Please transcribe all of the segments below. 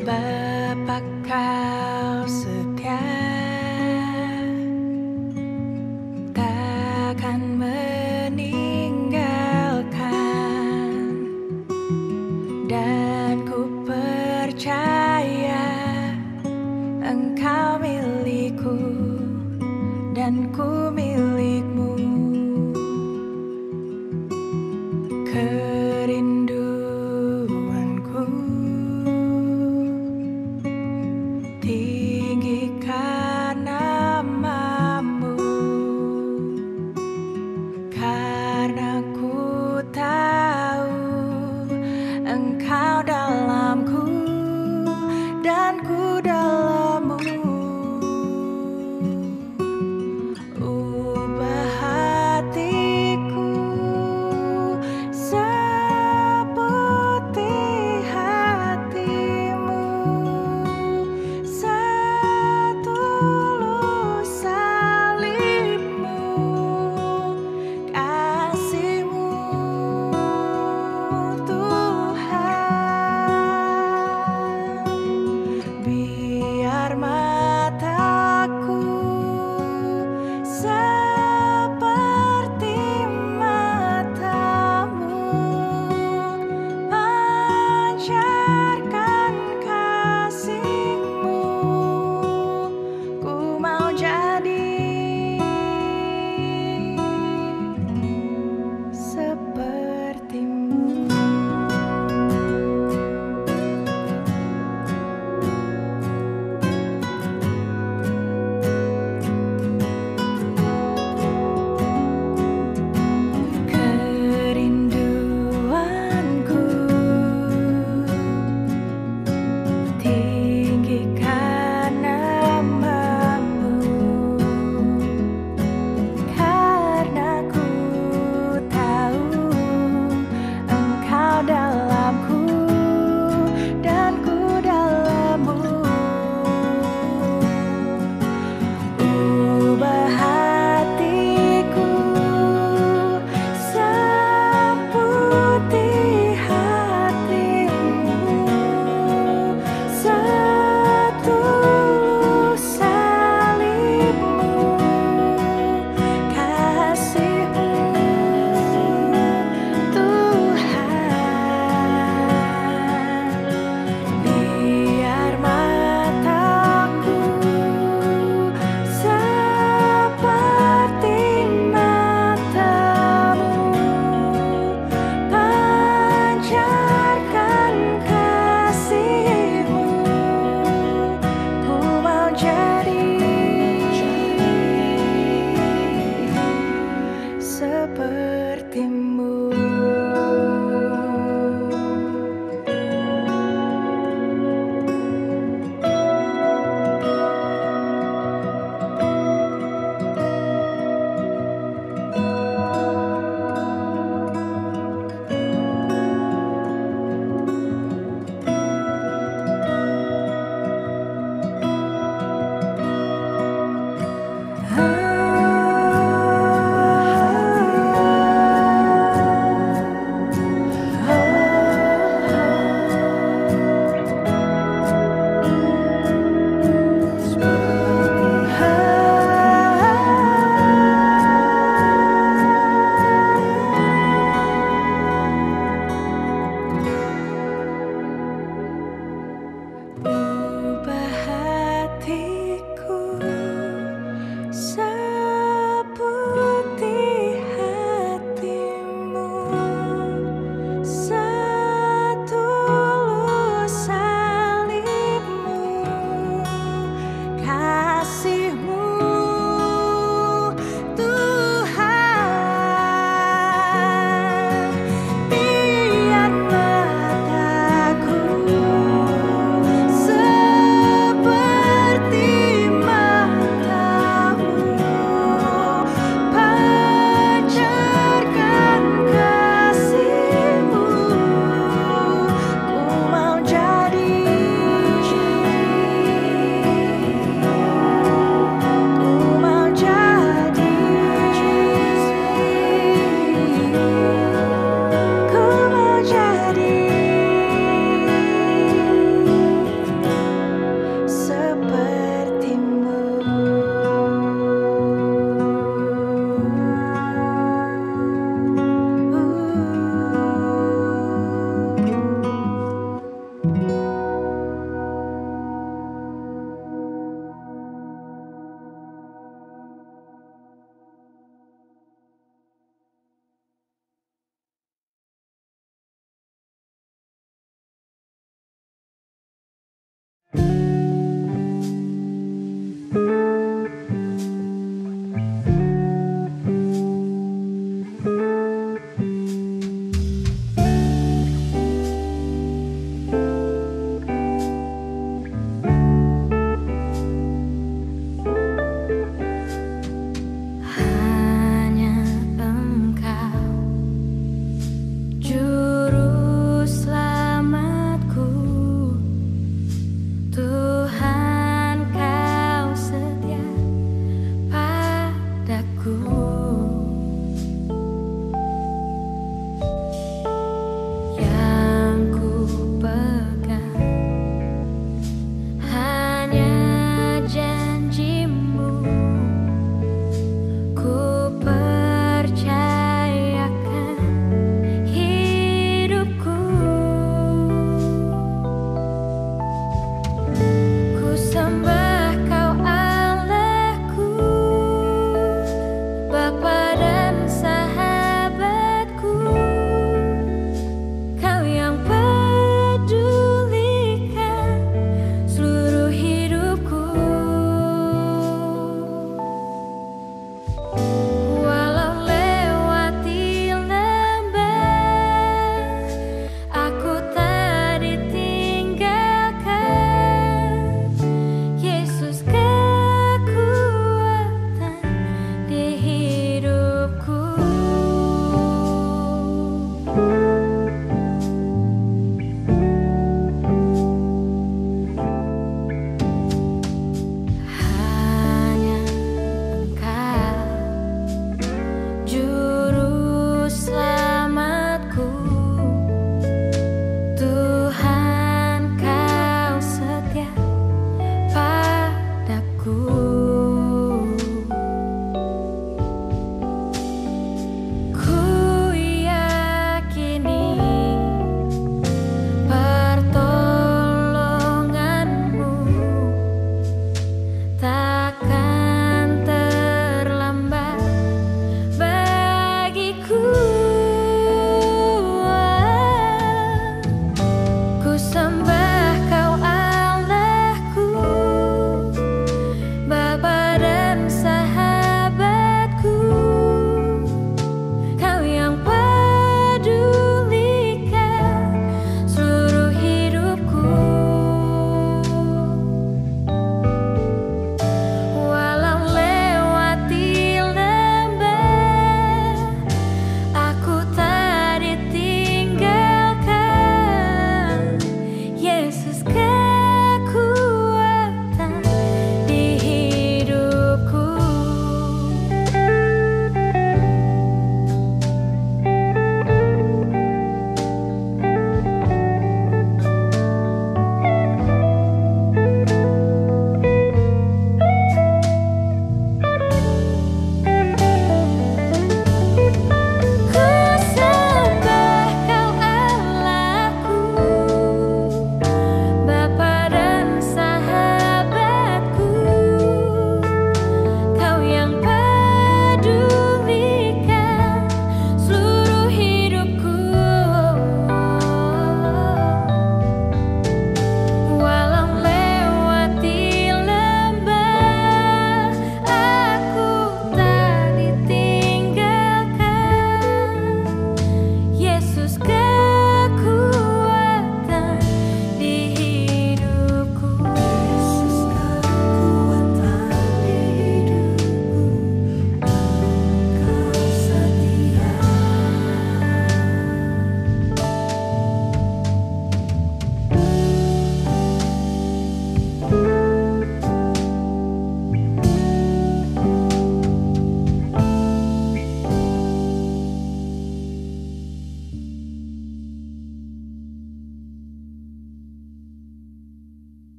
Betapa kau setia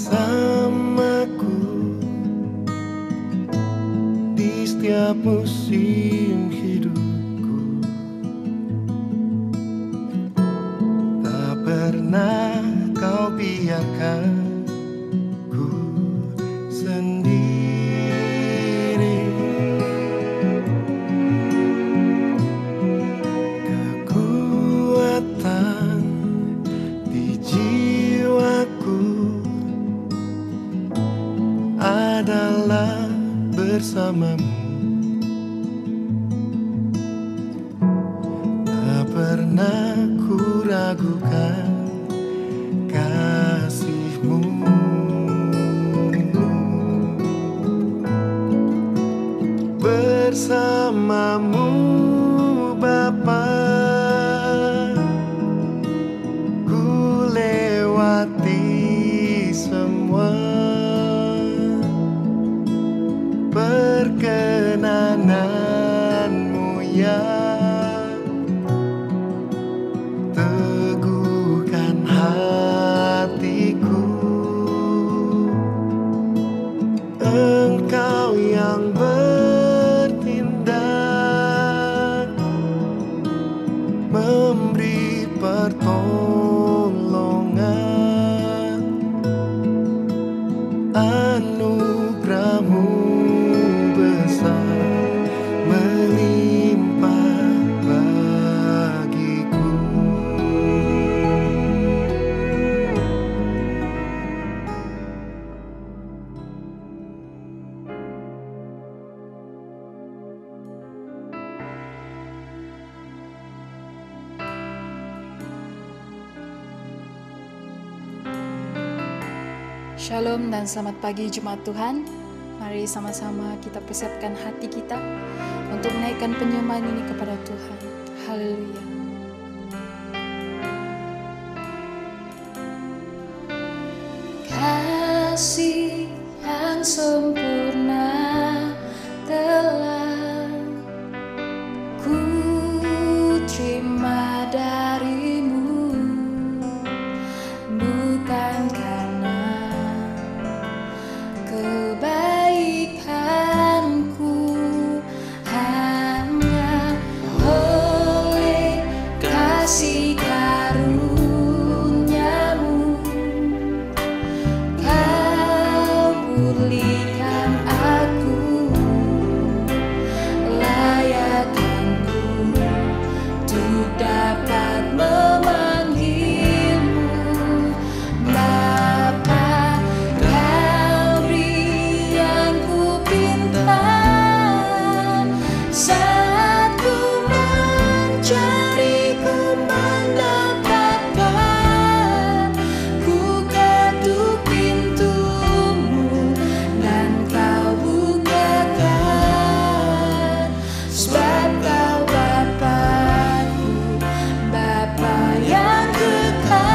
bersamaku di setiap musim hidupku. Tak pernah kau biarkan ku sendiri. Kekuatan di jiwaku adalah bersamamu. Tak pernah ku ragukan kasih-Mu. Bersamamu Bapa, ku lewati semua perkenananmu ya. Teguhkan hatiku, Engkau yang bertindak, memberi pertolongan. Anugerah-Mu besar melimpah bagiku. Shalom dan selamat pagi Jemaat Tuhan. Mari sama-sama kita persiapkan hati kita untuk menaikkan penyembahan ini kepada Tuhan. Haleluya. Kasih yang sempurna telah ku terima dari-Mu, bukan karena kebaikanku, hanya oleh kasih karunia-Mu Kau pulihkan aku, layakkanku untuk dapat memanggil-Mu Bapa. Kau beri yang ku pinta saat ku mencari, ku mendapatkan. Ku ketuk pintu-Mu dan Kau bukakan, sebab Kau Bapa-Ku, Bapa yang kekal.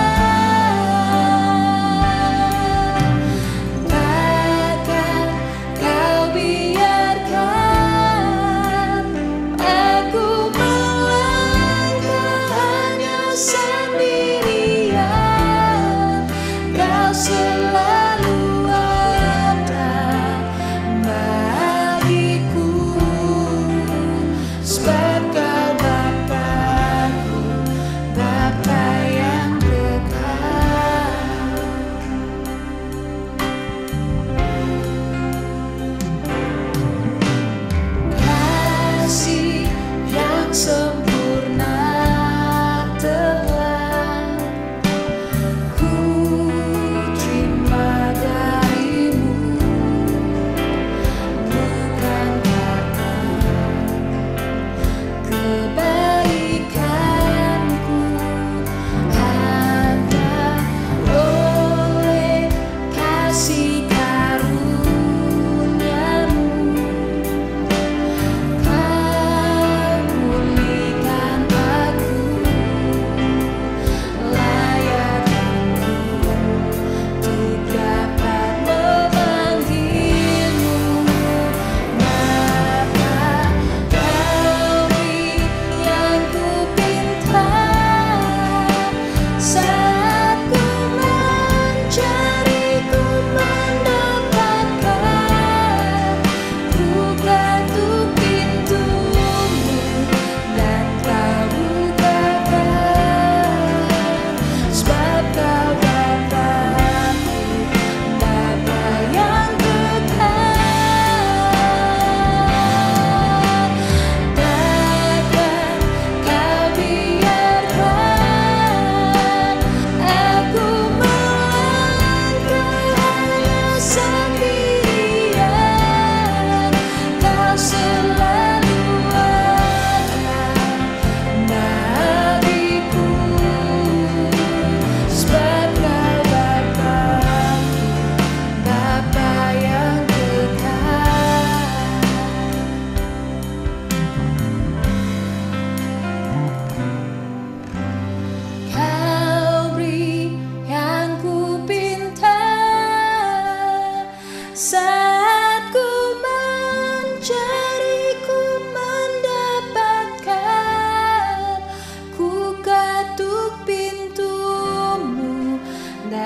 Takkan Kau biarkan aku melangkah hanya sendirian. Kau selalu ada bagiku, sebab Kau Bapa-Ku, Bapa yang kekal. Kasih yang sempurna telah ku terima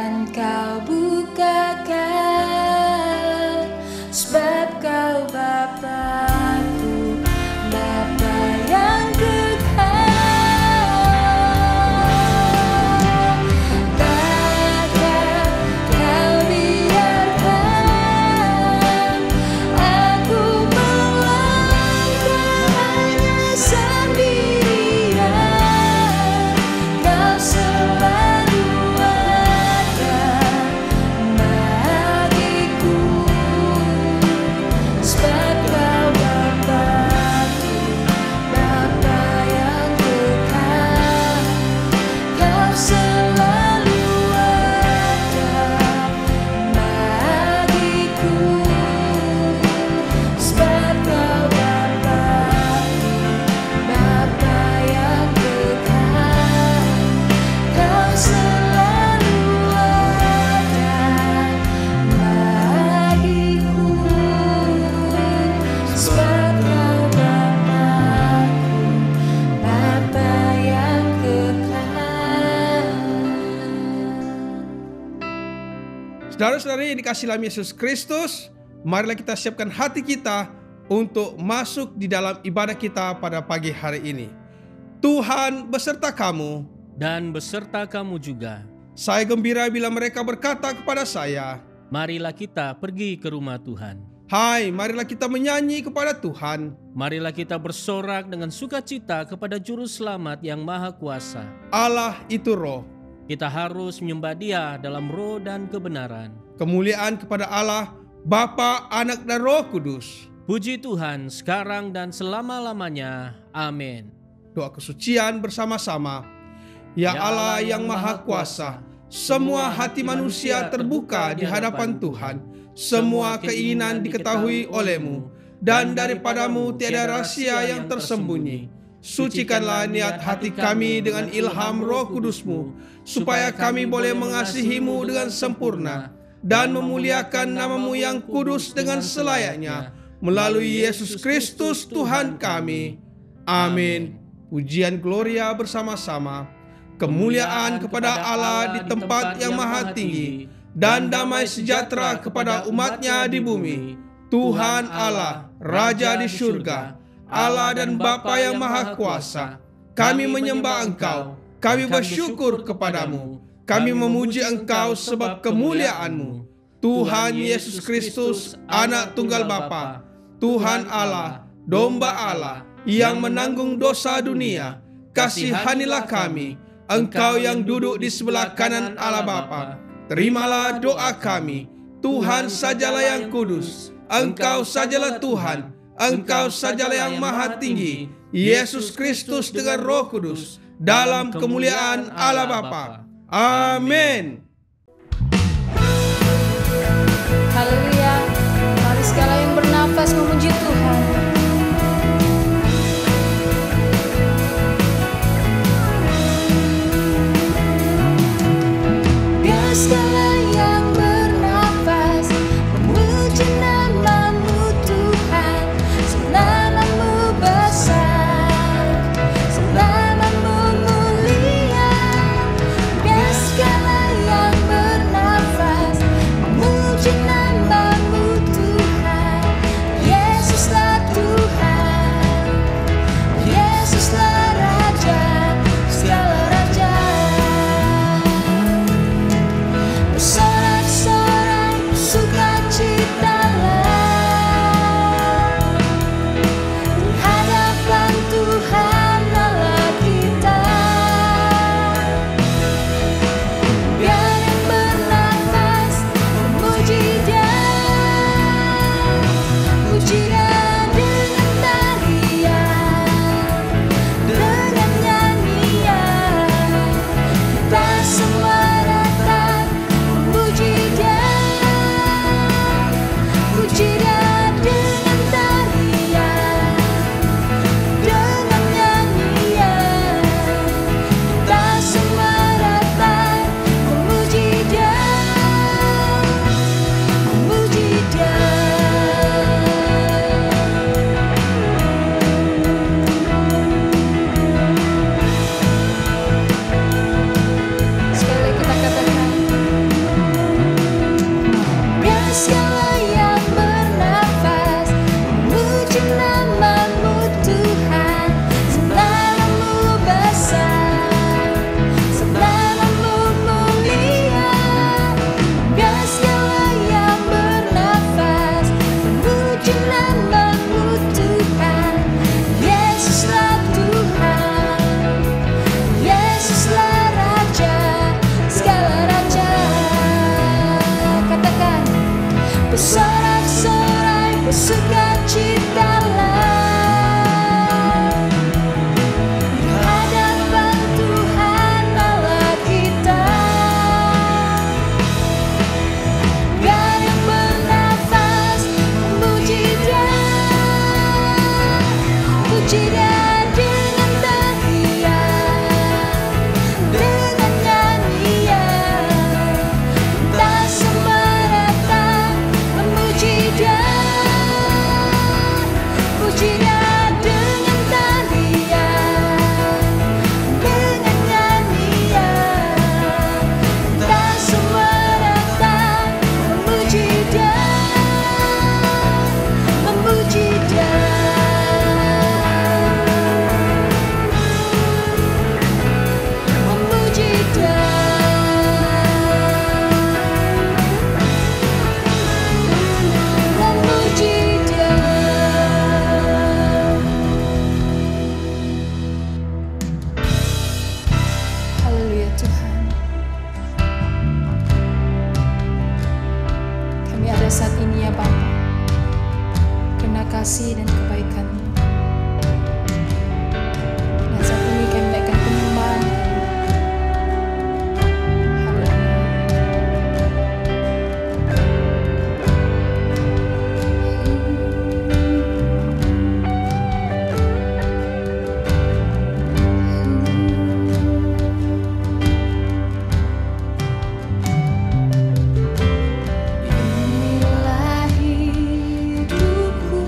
dan kau bukakan, sebab kau Bapa-Ku, Bapa yang kekal. Takkan kau biarkan aku melangkah hanya sendirian. Kau selalu ada bagiku, sebab kau Bapa-Ku, Bapa yang kekal. Kau selalu ada bagiku, sebab kau Bapa-Ku, Bapa yang kekal. Kau selalu ada bagiku, sebab kau Bapa-Ku, Bapa yang kekal. Saudara-saudari yang dikasihi dalam Yesus Kristus, marilah kita siapkan hati kita untuk masuk di dalam ibadah kita pada pagi hari ini. Tuhan beserta kamu. Dan beserta kamu juga. Saya gembira bila mereka berkata kepada saya, Marilah kita pergi ke rumah Tuhan. hai, marilah kita menyanyi kepada Tuhan. Marilah kita bersorak dengan sukacita kepada Juru Selamat yang Maha Kuasa. Allah itu roh. Kita harus menyembah Dia dalam roh dan kebenaran. Kemuliaan kepada Allah, Bapa, Anak, dan Roh Kudus. Puji Tuhan sekarang dan selama-lamanya. Amin. Doa kesucian bersama-sama. Ya Allah yang Maha Kuasa, semua hati manusia terbuka di hadapan Tuhan. Semua keinginan diketahui oleh-Mu, dan daripadamu tiada rahasia yang tersembunyi. Sucikanlah niat hati kami dengan ilham Roh Kudus-Mu, supaya kami boleh mengasihi-Mu dengan sempurna dan memuliakan nama-Mu yang kudus dengan selayaknya, melalui Yesus Kristus Tuhan kami. Amin. Pujian Gloria bersama-sama. Kemuliaan kepada Allah di tempat yang maha tinggi, dan damai sejahtera kepada umat-Nya di bumi. Tuhan Allah, Raja di surga, Allah dan Bapa yang Maha Kuasa, kami menyembah Engkau, kami bersyukur kepadamu, kami memuji Engkau sebab kemuliaan-Mu. Tuhan Yesus Kristus, Anak Tunggal Bapa, Tuhan Allah, Domba Allah yang menanggung dosa dunia, kasihanilah kami. Engkau yang duduk di sebelah kanan Allah Bapa, terimalah doa kami. Tuhan sajalah yang kudus, Engkau sajalah Tuhan, Engkau sajalah yang maha tinggi, Yesus Kristus dengan Roh Kudus, dalam kemuliaan Allah Bapa. Amin. Haleluya. Mari segala yang bernafas memuji Tuhan. Biar segala yang bernafas memuji nama-Mu Tuhan. Nama-Mu besar, nama-Mu mulia. Biar segala yang bersorak-sorai, bersukacitalah di hadapan Tuhan Allah kita. Biar yang bernafas memuji Dia, puji Dia dengan tarian, dengan nyanyian. Kita semua datang memuji Dia, puji Dia dengan tarian, dengan nyanyian. Kita semua datang memuji Dia, memuji Dia. Memuji Dia, memuji Dia. Haleluya Tuhan. Kami ada saat ini ya Bapa, karena kasih dan kebaikan-Mu. Dan saat ini kami naikkan penyembahan. Inilah hidupku,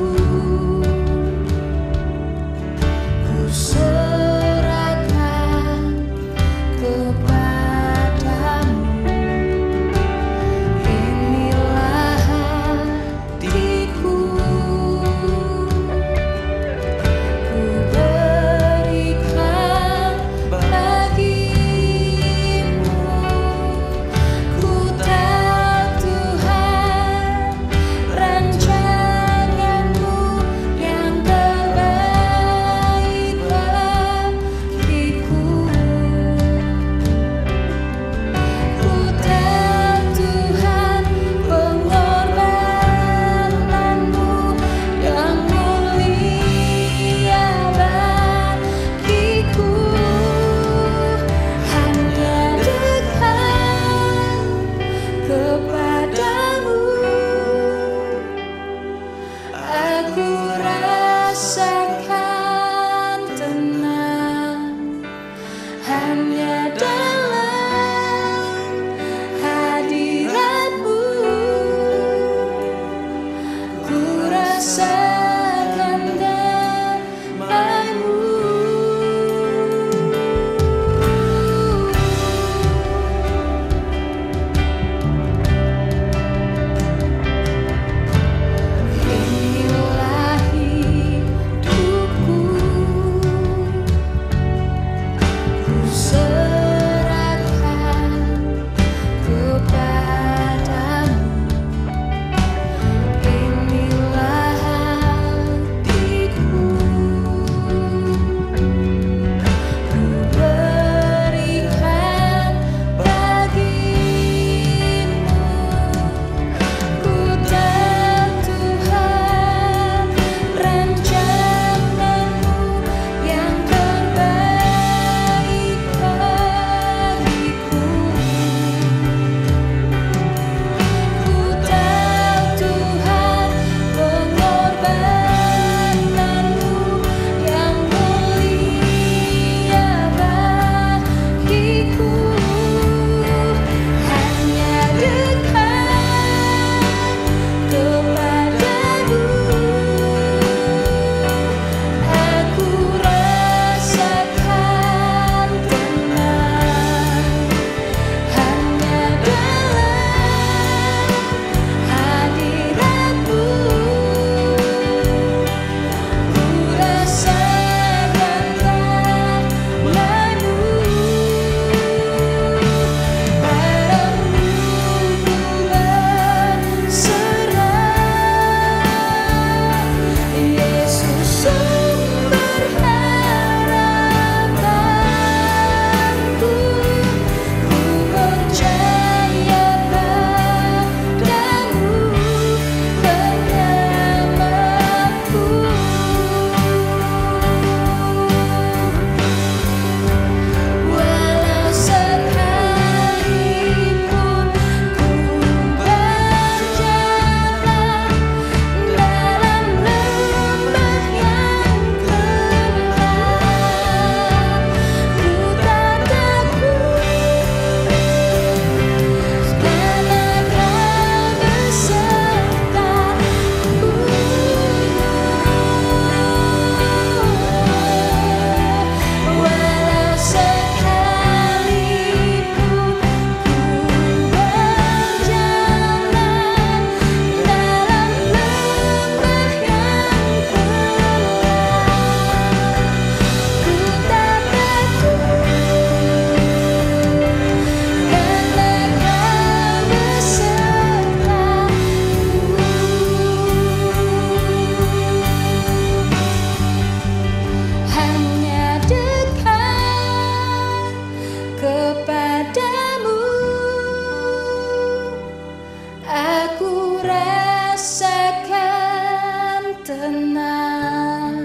rasakan tenang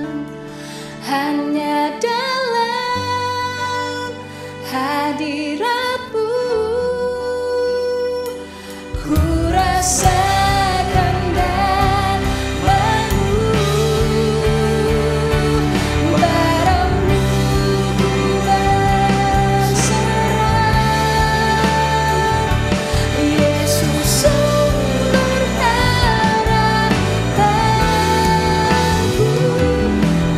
hanya dalam hadirat-Mu. Ku rasakan damai-Mu, padamu ku berserah. Yesus sumber harapanku,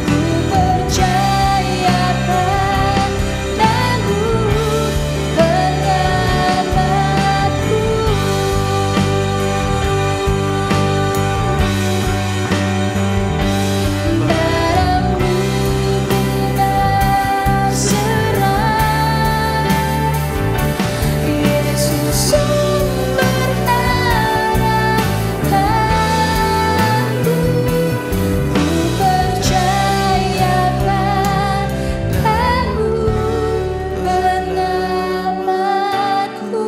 ku percaya padamu penyelamatku. Padamu ku berserah. Yesus sumber harapanku, ku percaya padamu penyelamatku.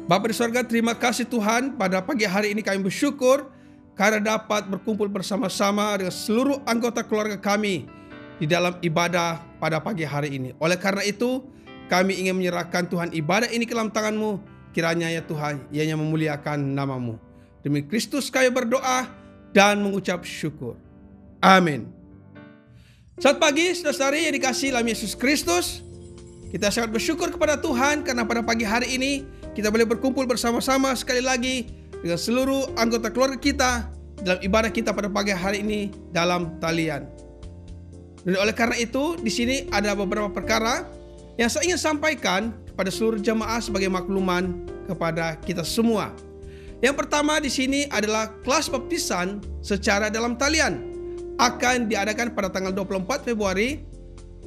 Bapa di sorga, terima kasih Tuhan, pada pagi hari ini kami bersyukur karena dapat berkumpul bersama-sama dengan seluruh anggota keluarga kami di dalam ibadah pada pagi hari ini. Oleh karena itu, kami ingin menyerahkan Tuhan ibadah ini ke dalam tangan-Mu. Kiranya ya Tuhan, ianya memuliakan nama-Mu. Demi Kristus kami berdoa dan mengucap syukur. Amin. Selamat pagi saudara-saudari yang dikasihi dalam Yesus Kristus. Kita sangat bersyukur kepada Tuhan karena pada pagi hari ini kita boleh berkumpul bersama-sama sekali lagi dengan seluruh anggota keluarga kita dalam ibadah kita pada pagi hari ini dalam talian. Dan oleh karena itu, di sini ada beberapa perkara yang saya ingin sampaikan kepada seluruh jemaah sebagai makluman kepada kita semua. Yang pertama di sini adalah kelas baptisan secara dalam talian akan diadakan pada tanggal 24 Februari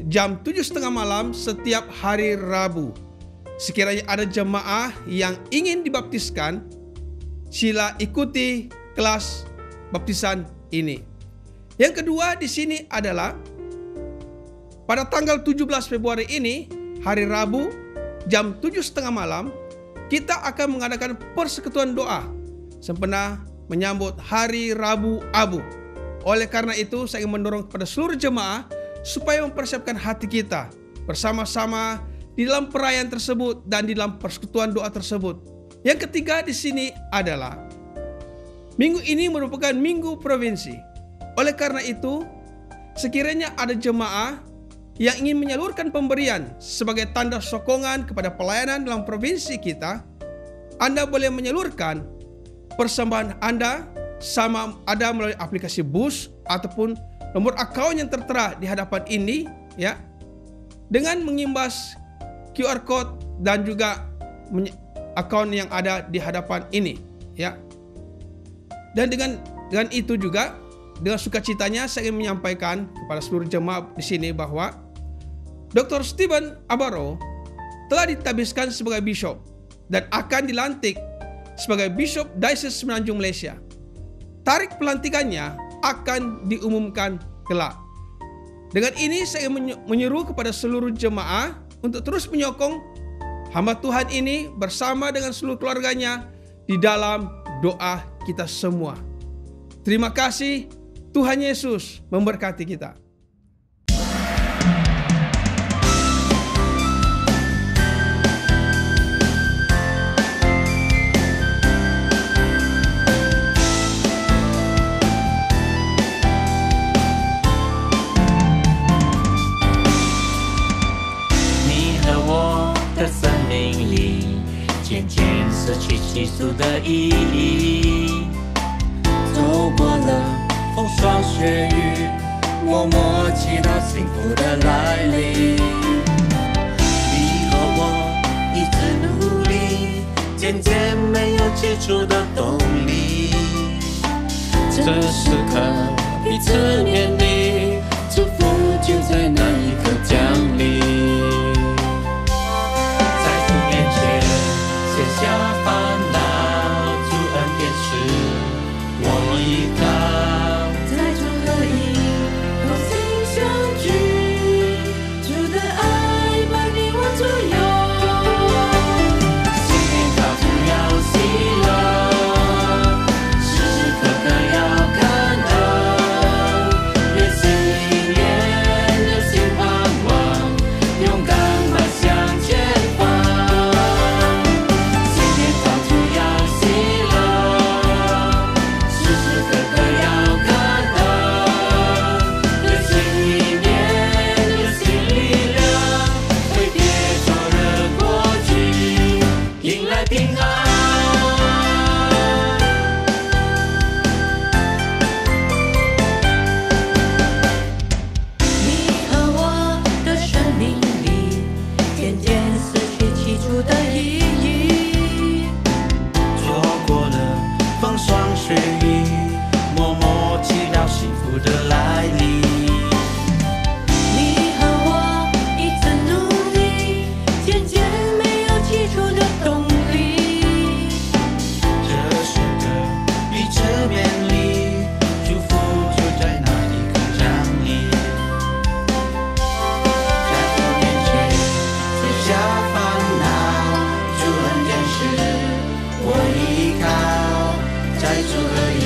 jam 7.30 malam setiap hari Rabu. Sekiranya ada jemaah yang ingin dibaptiskan, sila ikuti kelas baptisan ini. Yang kedua di sini adalah pada tanggal 17 Februari ini, hari Rabu, jam 7.30 malam, kita akan mengadakan persekutuan doa sempena menyambut Hari Rabu Abu. Oleh karena itu, saya ingin mendorong kepada seluruh jemaah supaya mempersiapkan hati kita bersama-sama di dalam perayaan tersebut dan di dalam persekutuan doa tersebut. Yang ketiga di sini adalah minggu ini merupakan minggu provinsi. Oleh karena itu, sekiranya ada jemaah yang ingin menyalurkan pemberian sebagai tanda sokongan kepada pelayanan dalam provinsi kita, Anda boleh menyalurkan persembahan Anda sama ada melalui aplikasi BUS ataupun nomor akaun yang tertera di hadapan ini, ya, dengan mengimbas QR code dan juga akaun yang ada di hadapan ini, ya. Dan dengan itu juga dengan sukacitanya saya ingin menyampaikan kepada seluruh jemaah di sini bahwa Dr. Stephen Abaro telah ditabiskan sebagai bishop dan akan dilantik sebagai Bishop Diocese Semenanjung Malaysia. Tarikh pelantikannya akan diumumkan kelak. Dengan ini saya menyeru kepada seluruh jemaah untuk terus menyokong hamba Tuhan ini bersama dengan seluruh keluarganya di dalam doa kita semua. Terima kasih, Tuhan Yesus memberkati kita.失去起初的意义，走过了风霜雪雨，默默祈祷幸福的来临。你和我一直努力，渐渐没有结束的动力。这时刻彼此勉励，祝福就在那一刻降临。卸下烦恼，主恩典是我依靠。在主合一，同心相聚，主的爱把你我左右。出的意义。错过了风霜雪雨，默默祈祷幸福的来临。你和我一直努力，渐渐没有起初的动力。这首歌彼此勉励，祝福就在那一刻降临。在主面前卸下烦恼，主恩典是我依靠，在主合一，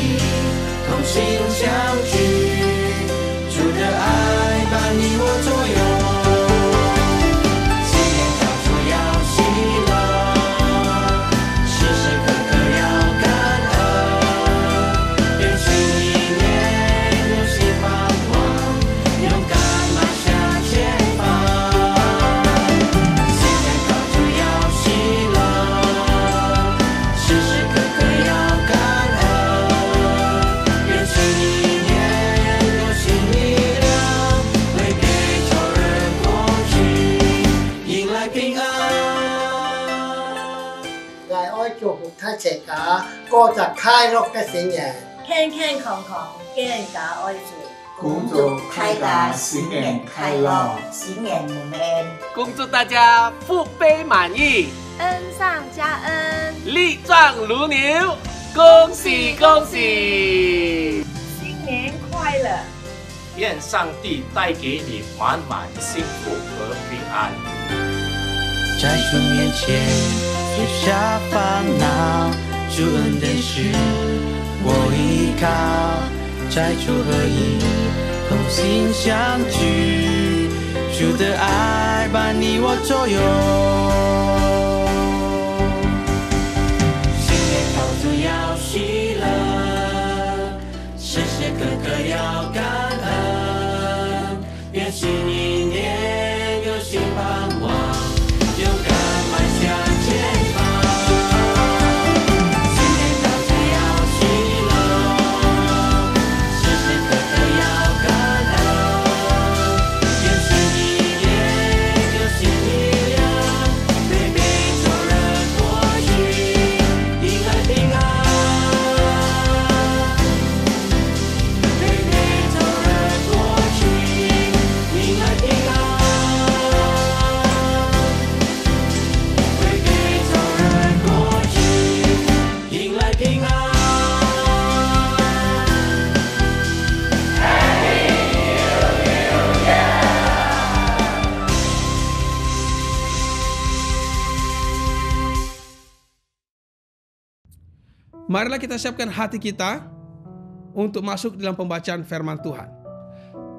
同心相聚。主的爱把你我左右，心念交错要喜乐，时时刻刻要感恩。愿新一年有新盼望，勇敢迈向前方。心念交错要喜乐，时时刻刻要感恩。愿新一年有新力量，会给仇人过去，迎来平安。 ยายอ้อยจูบท่าเฉกาก็จะค่ายรกเกษียณ 健健康康，健家爱做，恭祝大家新年快乐，新年无缘，恭祝大家福杯满溢，恩上加恩，力壮如牛，恭喜恭喜！新年快乐！愿上帝带给你满满幸福和平安。在主面前卸下烦恼，主恩典是我依靠，在主合一，同心相聚，主的爱把你我左右。新年靠主要喜乐，时时刻刻要感恩。愿新一年有新盼望，勇敢迈向前方。新年靠主要喜乐，时时刻刻要感恩。愿新一年有新力量，会被仇人过去，迎来平安。会被仇人过去，迎来平安。会被仇人过去，迎来平安。Marilah kita siapkan hati kita untuk masuk dalam pembacaan firman Tuhan.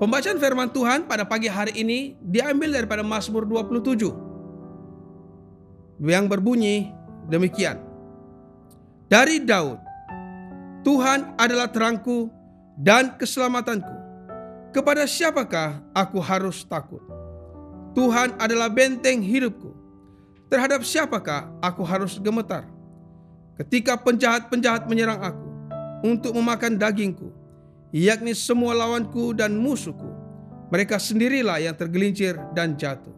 Pembacaan firman Tuhan pada pagi hari ini diambil daripada Mazmur 27 yang berbunyi demikian. Dari Daud, Tuhan adalah terangku dan keselamatanku. Kepada siapakah aku harus takut? Tuhan adalah benteng hidupku. Terhadap siapakah aku harus gemetar? Ketika penjahat-penjahat menyerang aku untuk memakan dagingku, yakni semua lawanku dan musuhku, mereka sendirilah yang tergelincir dan jatuh.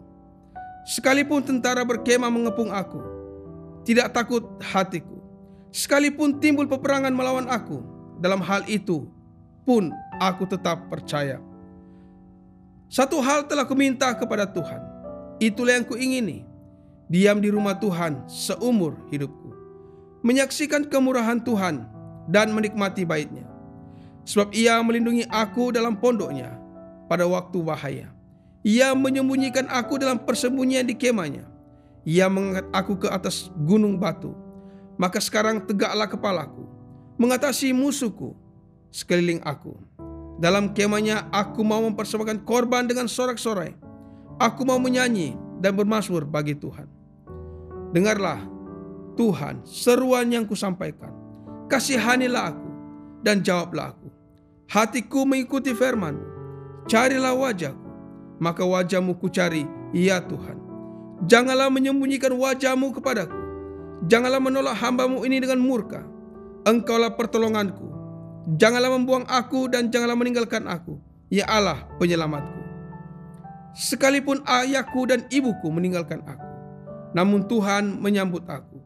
Sekalipun tentara berkemah mengepung aku, tidak takut hatiku. Sekalipun timbul peperangan melawan aku, dalam hal itu pun aku tetap percaya. Satu hal telah kuminta kepada Tuhan, itulah yang kuingini, diam di rumah Tuhan seumur hidupku, menyaksikan kemurahan Tuhan dan menikmati bait-Nya. Sebab Ia melindungi aku dalam pondok-Nya pada waktu bahaya. Ia menyembunyikan aku dalam persembunyian di kemah-Nya. Ia mengangkat aku ke atas gunung batu. Maka sekarang tegaklah kepalaku, mengatasi musuhku sekeliling aku. Dalam kemah-Nya aku mau mempersembahkan korban dengan sorak-sorai. Aku mau menyanyi dan bermazmur bagi Tuhan. Dengarlah Tuhan seruan yang kusampaikan. Kasihanilah aku dan jawablah aku. Hatiku mengikuti firman-Mu. Carilah wajah-Ku, maka wajah-Mu kucari, ya Tuhan. Janganlah menyembunyikan wajah-Mu kepadaku. Janganlah menolak hamba-Mu ini dengan murka. Engkaulah pertolonganku. Janganlah membuang aku dan janganlah meninggalkan aku, ya Allah penyelamatku. Sekalipun ayahku dan ibuku meninggalkan aku, namun Tuhan menyambut aku.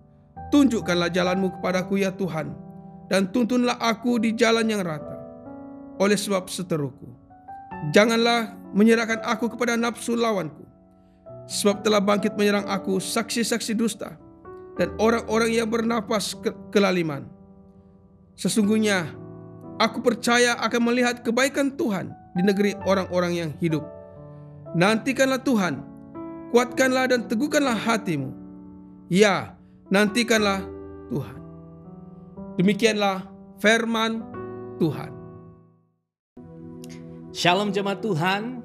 Tunjukkanlah jalanmu kepadaku ya Tuhan, dan tuntunlah aku di jalan yang rata, oleh sebab seteruku. Janganlah menyerahkan aku kepada nafsu lawanku, sebab telah bangkit menyerang aku saksi-saksi dusta dan orang-orang yang bernapas kelaliman. Sesungguhnya aku percaya akan melihat kebaikan Tuhan di negeri orang-orang yang hidup. Nantikanlah Tuhan, kuatkanlah dan teguhkanlah hatimu. Ya, nantikanlah Tuhan. Demikianlah firman Tuhan. Shalom jemaat Tuhan.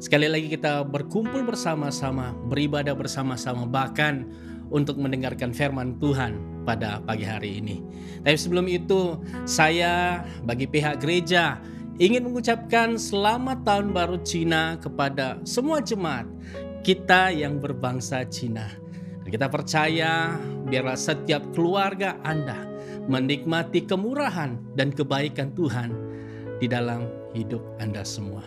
Sekali lagi kita berkumpul bersama-sama, beribadah bersama-sama, bahkan untuk mendengarkan firman Tuhan pada pagi hari ini. Tapi sebelum itu, saya bagi pihak gereja ingin mengucapkan selamat tahun baru Cina kepada semua jemaat kita yang berbangsa Cina. Dan kita percaya biarlah setiap keluarga Anda menikmati kemurahan dan kebaikan Tuhan di dalam hidup Anda semua.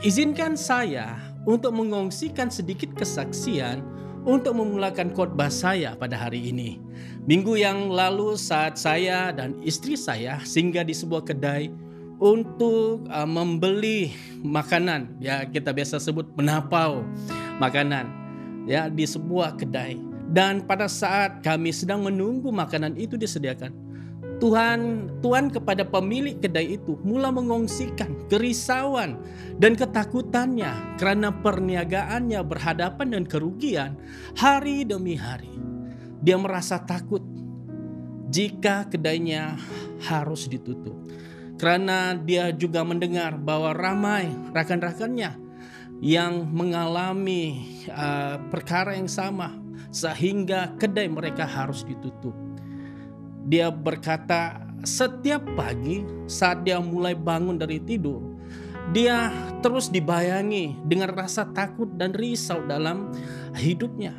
Izinkan saya untuk mengongsikan sedikit kesaksian untuk memulakan khotbah saya pada hari ini. Minggu yang lalu saat saya dan istri saya singgah di sebuah kedai untuk membeli makanan, ya kita biasa sebut menapau makanan, ya di sebuah kedai. Dan pada saat kami sedang menunggu makanan itu disediakan, Tuhan kepada pemilik kedai itu mulai mengongsikan kerisauan dan ketakutannya karena perniagaannya berhadapan dengan kerugian hari demi hari. Dia merasa takut jika kedainya harus ditutup, karena dia juga mendengar bahwa ramai rakan-rakannya yang mengalami perkara yang sama sehingga kedai mereka harus ditutup. Dia berkata setiap pagi saat dia mulai bangun dari tidur, dia terus dibayangi dengan rasa takut dan risau dalam hidupnya.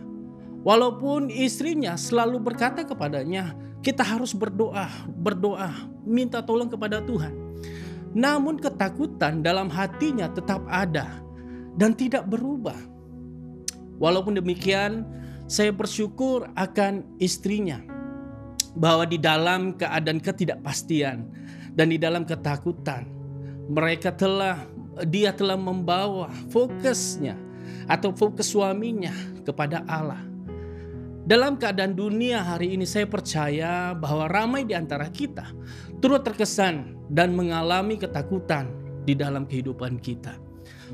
Walaupun istrinya selalu berkata kepadanya, kita harus berdoa, minta tolong kepada Tuhan. Namun ketakutan dalam hatinya tetap ada dan tidak berubah. Walaupun demikian, saya bersyukur akan istrinya, bahwa di dalam keadaan ketidakpastian dan di dalam ketakutan, dia telah membawa fokusnya atau fokus suaminya kepada Allah. Dalam keadaan dunia hari ini, saya percaya bahwa ramai di antara kita turut terkesan dan mengalami ketakutan di dalam kehidupan kita.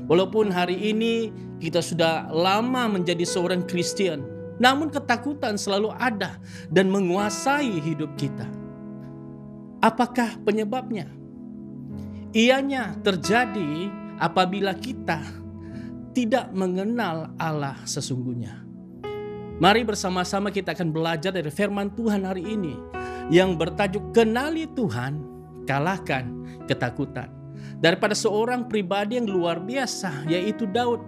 Walaupun hari ini kita sudah lama menjadi seorang Kristen, namun ketakutan selalu ada dan menguasai hidup kita. Apakah penyebabnya? Ianya terjadi apabila kita tidak mengenal Allah sesungguhnya. Mari bersama-sama kita akan belajar dari firman Tuhan hari ini yang bertajuk Kenali Tuhan, Kalahkan Ketakutan. Daripada seorang pribadi yang luar biasa, yaitu Daud.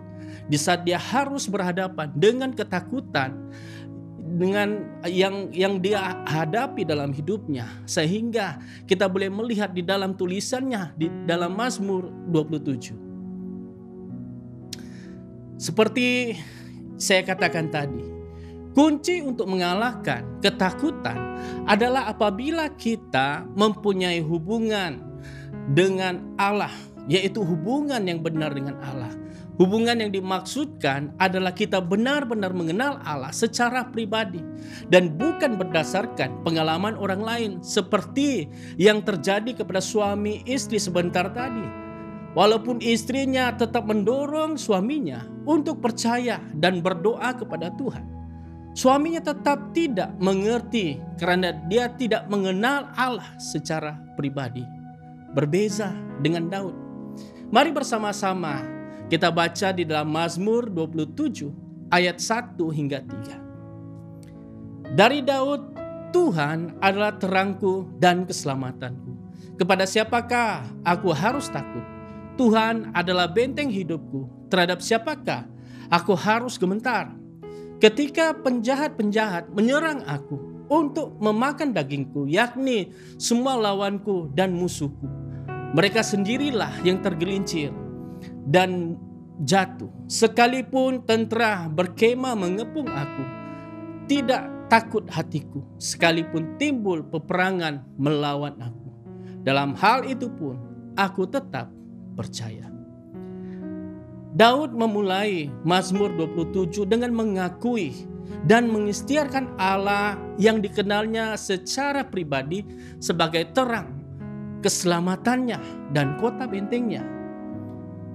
Di saat dia harus berhadapan dengan ketakutan dengan yang dia hadapi dalam hidupnya, sehingga kita boleh melihat di dalam tulisannya di dalam Mazmur 27. Seperti saya katakan tadi, kunci untuk mengalahkan ketakutan adalah apabila kita mempunyai hubungan dengan Allah, yaitu hubungan yang benar dengan Allah. Hubungan yang dimaksudkan adalah kita benar-benar mengenal Allah secara pribadi dan bukan berdasarkan pengalaman orang lain seperti yang terjadi kepada suami istri sebentar tadi. Walaupun istrinya tetap mendorong suaminya untuk percaya dan berdoa kepada Tuhan, suaminya tetap tidak mengerti karena dia tidak mengenal Allah secara pribadi. Berbeza dengan Daud. Mari bersama-sama kita baca di dalam Mazmur 27 ayat 1 hingga 3. Dari Daud, Tuhan adalah terangku dan keselamatanku. Kepada siapakah aku harus takut? Tuhan adalah benteng hidupku. Terhadap siapakah aku harus gemetar? Ketika penjahat-penjahat menyerang aku untuk memakan dagingku, yakni semua lawanku dan musuhku, mereka sendirilah yang tergelincir dan jatuh, sekalipun tentara berkemah mengepung aku, tidak takut hatiku, sekalipun timbul peperangan melawan aku. Dalam hal itu pun aku tetap percaya. Daud memulai Mazmur 27 dengan mengakui dan mengisytiharkan Allah yang dikenalnya secara pribadi sebagai terang, keselamatannya dan kota bentengnya.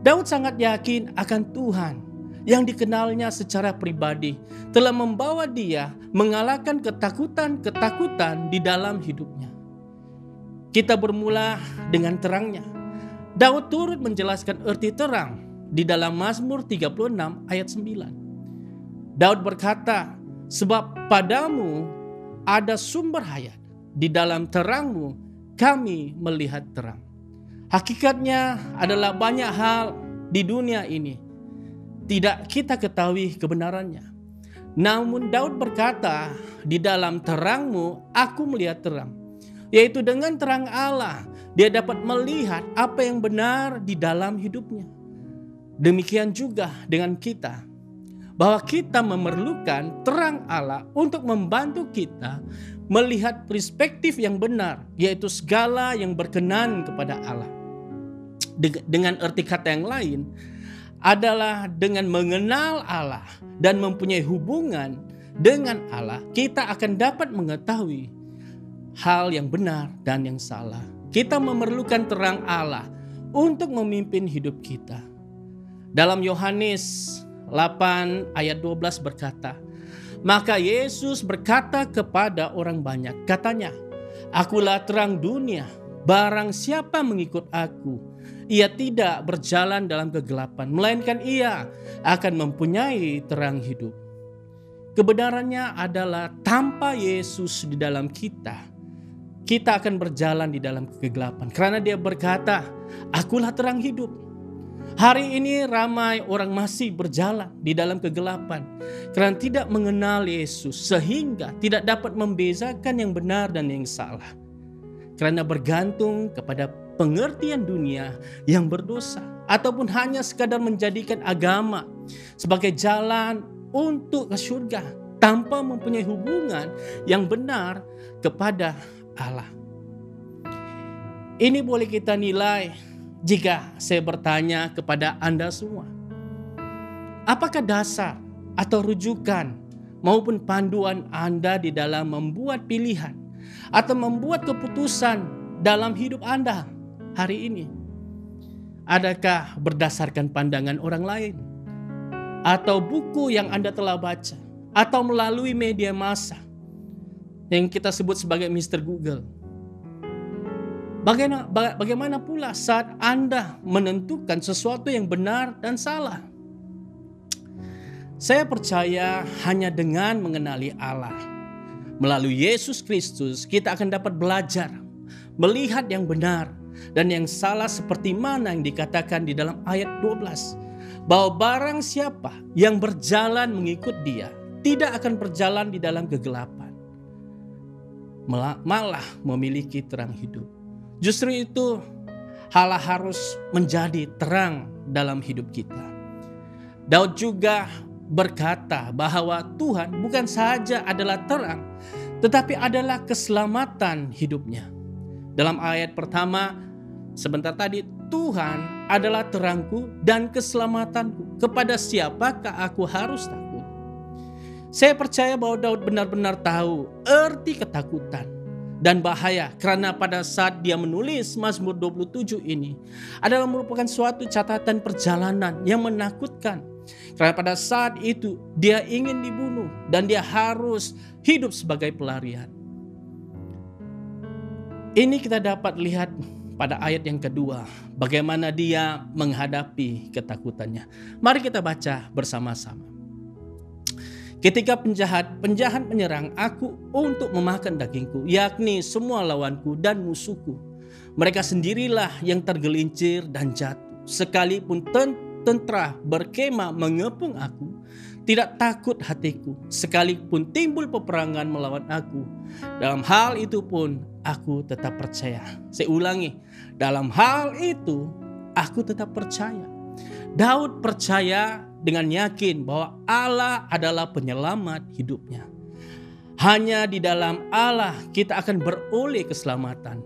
Daud sangat yakin akan Tuhan yang dikenalnya secara pribadi telah membawa dia mengalahkan ketakutan-ketakutan di dalam hidupnya. Kita bermula dengan terangnya. Daud turut menjelaskan arti terang di dalam Mazmur 36 ayat 9. Daud berkata, sebab padamu ada sumber hayat, di dalam terangmu kami melihat terang. Hakikatnya adalah banyak hal di dunia ini tidak kita ketahui kebenarannya. Namun Daud berkata, di dalam terangmu aku melihat terang. Yaitu dengan terang Allah dia dapat melihat apa yang benar di dalam hidupnya. Demikian juga dengan kita, bahwa kita memerlukan terang Allah untuk membantu kita melihat perspektif yang benar, yaitu segala yang berkenan kepada Allah. Dengan arti kata yang lain adalah dengan mengenal Allah dan mempunyai hubungan dengan Allah, kita akan dapat mengetahui hal yang benar dan yang salah. Kita memerlukan terang Allah untuk memimpin hidup kita. Dalam Yohanes 8 ayat 12 berkata, maka Yesus berkata kepada orang banyak, katanya, akulah terang dunia, barang siapa mengikut aku, ia tidak berjalan dalam kegelapan, melainkan ia akan mempunyai terang hidup. Kebenarannya adalah tanpa Yesus di dalam kita akan berjalan di dalam kegelapan. Karena dia berkata, akulah terang hidup. Hari ini ramai orang masih berjalan di dalam kegelapan karena tidak mengenal Yesus, sehingga tidak dapat membezakan yang benar dan yang salah. Karena bergantung kepada pengertian dunia yang berdosa, ataupun hanya sekadar menjadikan agama sebagai jalan untuk ke surga tanpa mempunyai hubungan yang benar kepada Allah. Ini boleh kita nilai jika saya bertanya kepada Anda semua, apakah dasar atau rujukan maupun panduan Anda di dalam membuat pilihan atau membuat keputusan dalam hidup Anda hari ini? Adakah berdasarkan pandangan orang lain, atau buku yang Anda telah baca, atau melalui media massa yang kita sebut sebagai Mr. Google? Bagaimana pula saat Anda menentukan sesuatu yang benar dan salah? Saya percaya hanya dengan mengenali Allah melalui Yesus Kristus, kita akan dapat belajar melihat yang benar dan yang salah, seperti mana yang dikatakan di dalam ayat 12, bahwa barang siapa yang berjalan mengikut dia tidak akan berjalan di dalam kegelapan, malah memiliki terang hidup. Justru itu Allah harus menjadi terang dalam hidup kita. Daud juga berkata bahwa Tuhan bukan saja adalah terang, tetapi adalah keselamatan hidupnya. Dalam ayat pertama sebentar tadi, Tuhan adalah terangku dan keselamatanku. Kepada siapakah aku harus takut? Saya percaya bahwa Daud benar-benar tahu arti ketakutan dan bahaya, karena pada saat dia menulis Mazmur 27 ini adalah merupakan suatu catatan perjalanan yang menakutkan. Karena pada saat itu dia ingin dibunuh dan dia harus hidup sebagai pelarian. Ini kita dapat lihat pada ayat yang kedua, bagaimana dia menghadapi ketakutannya. Mari kita baca bersama-sama. Ketika penjahat menyerang aku untuk memakan dagingku, yakni semua lawanku dan musuhku, mereka sendirilah yang tergelincir dan jatuh. Sekalipun tentara berkemah mengepung aku, tidak takut hatiku. Sekalipun timbul peperangan melawan aku, dalam hal itu pun aku tetap percaya. Saya ulangi, dalam hal itu aku tetap percaya. Daud percaya dengan yakin bahwa Allah adalah penyelamat hidupnya. Hanya di dalam Allah kita akan beroleh keselamatan.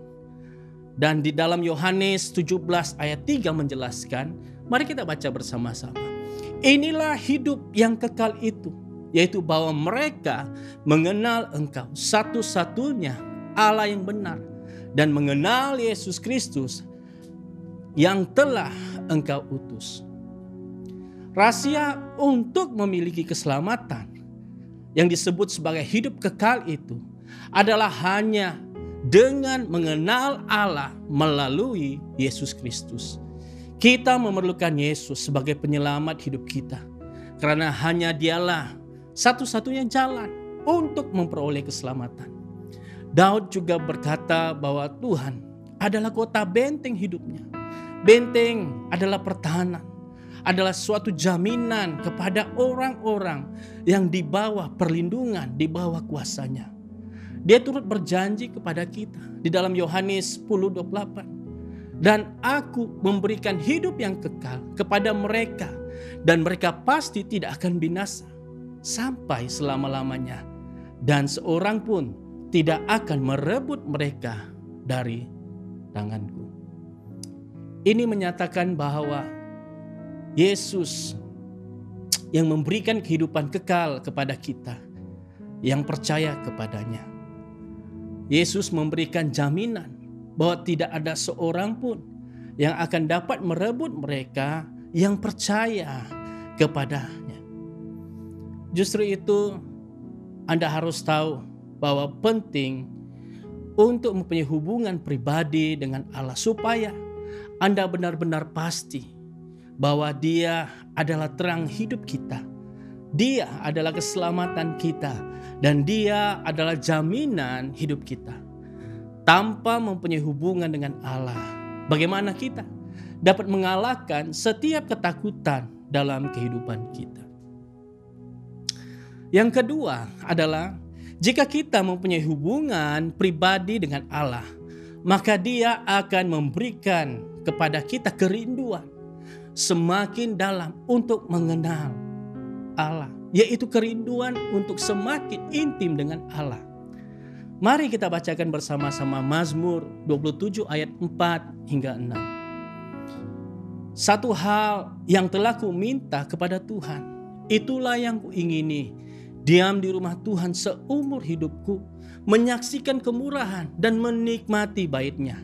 Dan di dalam Yohanes 17 ayat 3 menjelaskan, mari kita baca bersama-sama. Inilah hidup yang kekal itu, yaitu bahwa mereka mengenal Engkau satu-satunya Allah yang benar, dan mengenal Yesus Kristus yang telah Engkau utus. Rahasia untuk memiliki keselamatan yang disebut sebagai hidup kekal itu adalah hanya dengan mengenal Allah melalui Yesus Kristus. Kita memerlukan Yesus sebagai penyelamat hidup kita, karena hanya Dialah satu-satunya jalan untuk memperoleh keselamatan. Daud juga berkata bahwa Tuhan adalah kota benteng hidupnya. Benteng adalah pertahanan, adalah suatu jaminan kepada orang-orang yang di bawah perlindungan, di bawah kuasanya. Dia turut berjanji kepada kita di dalam Yohanes 10:28. Dan aku memberikan hidup yang kekal kepada mereka, dan mereka pasti tidak akan binasa sampai selama-lamanya, dan seorang pun tidak akan merebut mereka dari tanganku. Ini menyatakan bahwa Yesus yang memberikan kehidupan kekal kepada kita yang percaya kepadanya. Yesus memberikan jaminan bahwa tidak ada seorang pun yang akan dapat merebut mereka yang percaya kepadanya. Justru itu Anda harus tahu bahwa penting untuk mempunyai hubungan pribadi dengan Allah, supaya Anda benar-benar pasti bahwa Dia adalah terang hidup kita, Dia adalah keselamatan kita, dan Dia adalah jaminan hidup kita. Tanpa mempunyai hubungan dengan Allah, bagaimana kita dapat mengalahkan setiap ketakutan dalam kehidupan kita? Yang kedua adalah, jika kita mempunyai hubungan pribadi dengan Allah, maka Dia akan memberikan kepada kita kerinduan semakin dalam untuk mengenal Allah, yaitu kerinduan untuk semakin intim dengan Allah. Mari kita bacakan bersama-sama Mazmur 27 ayat 4 hingga 6. Satu hal yang telah ku minta kepada Tuhan, itulah yang kuingini, diam di rumah Tuhan seumur hidupku, menyaksikan kemurahan dan menikmati bait-Nya.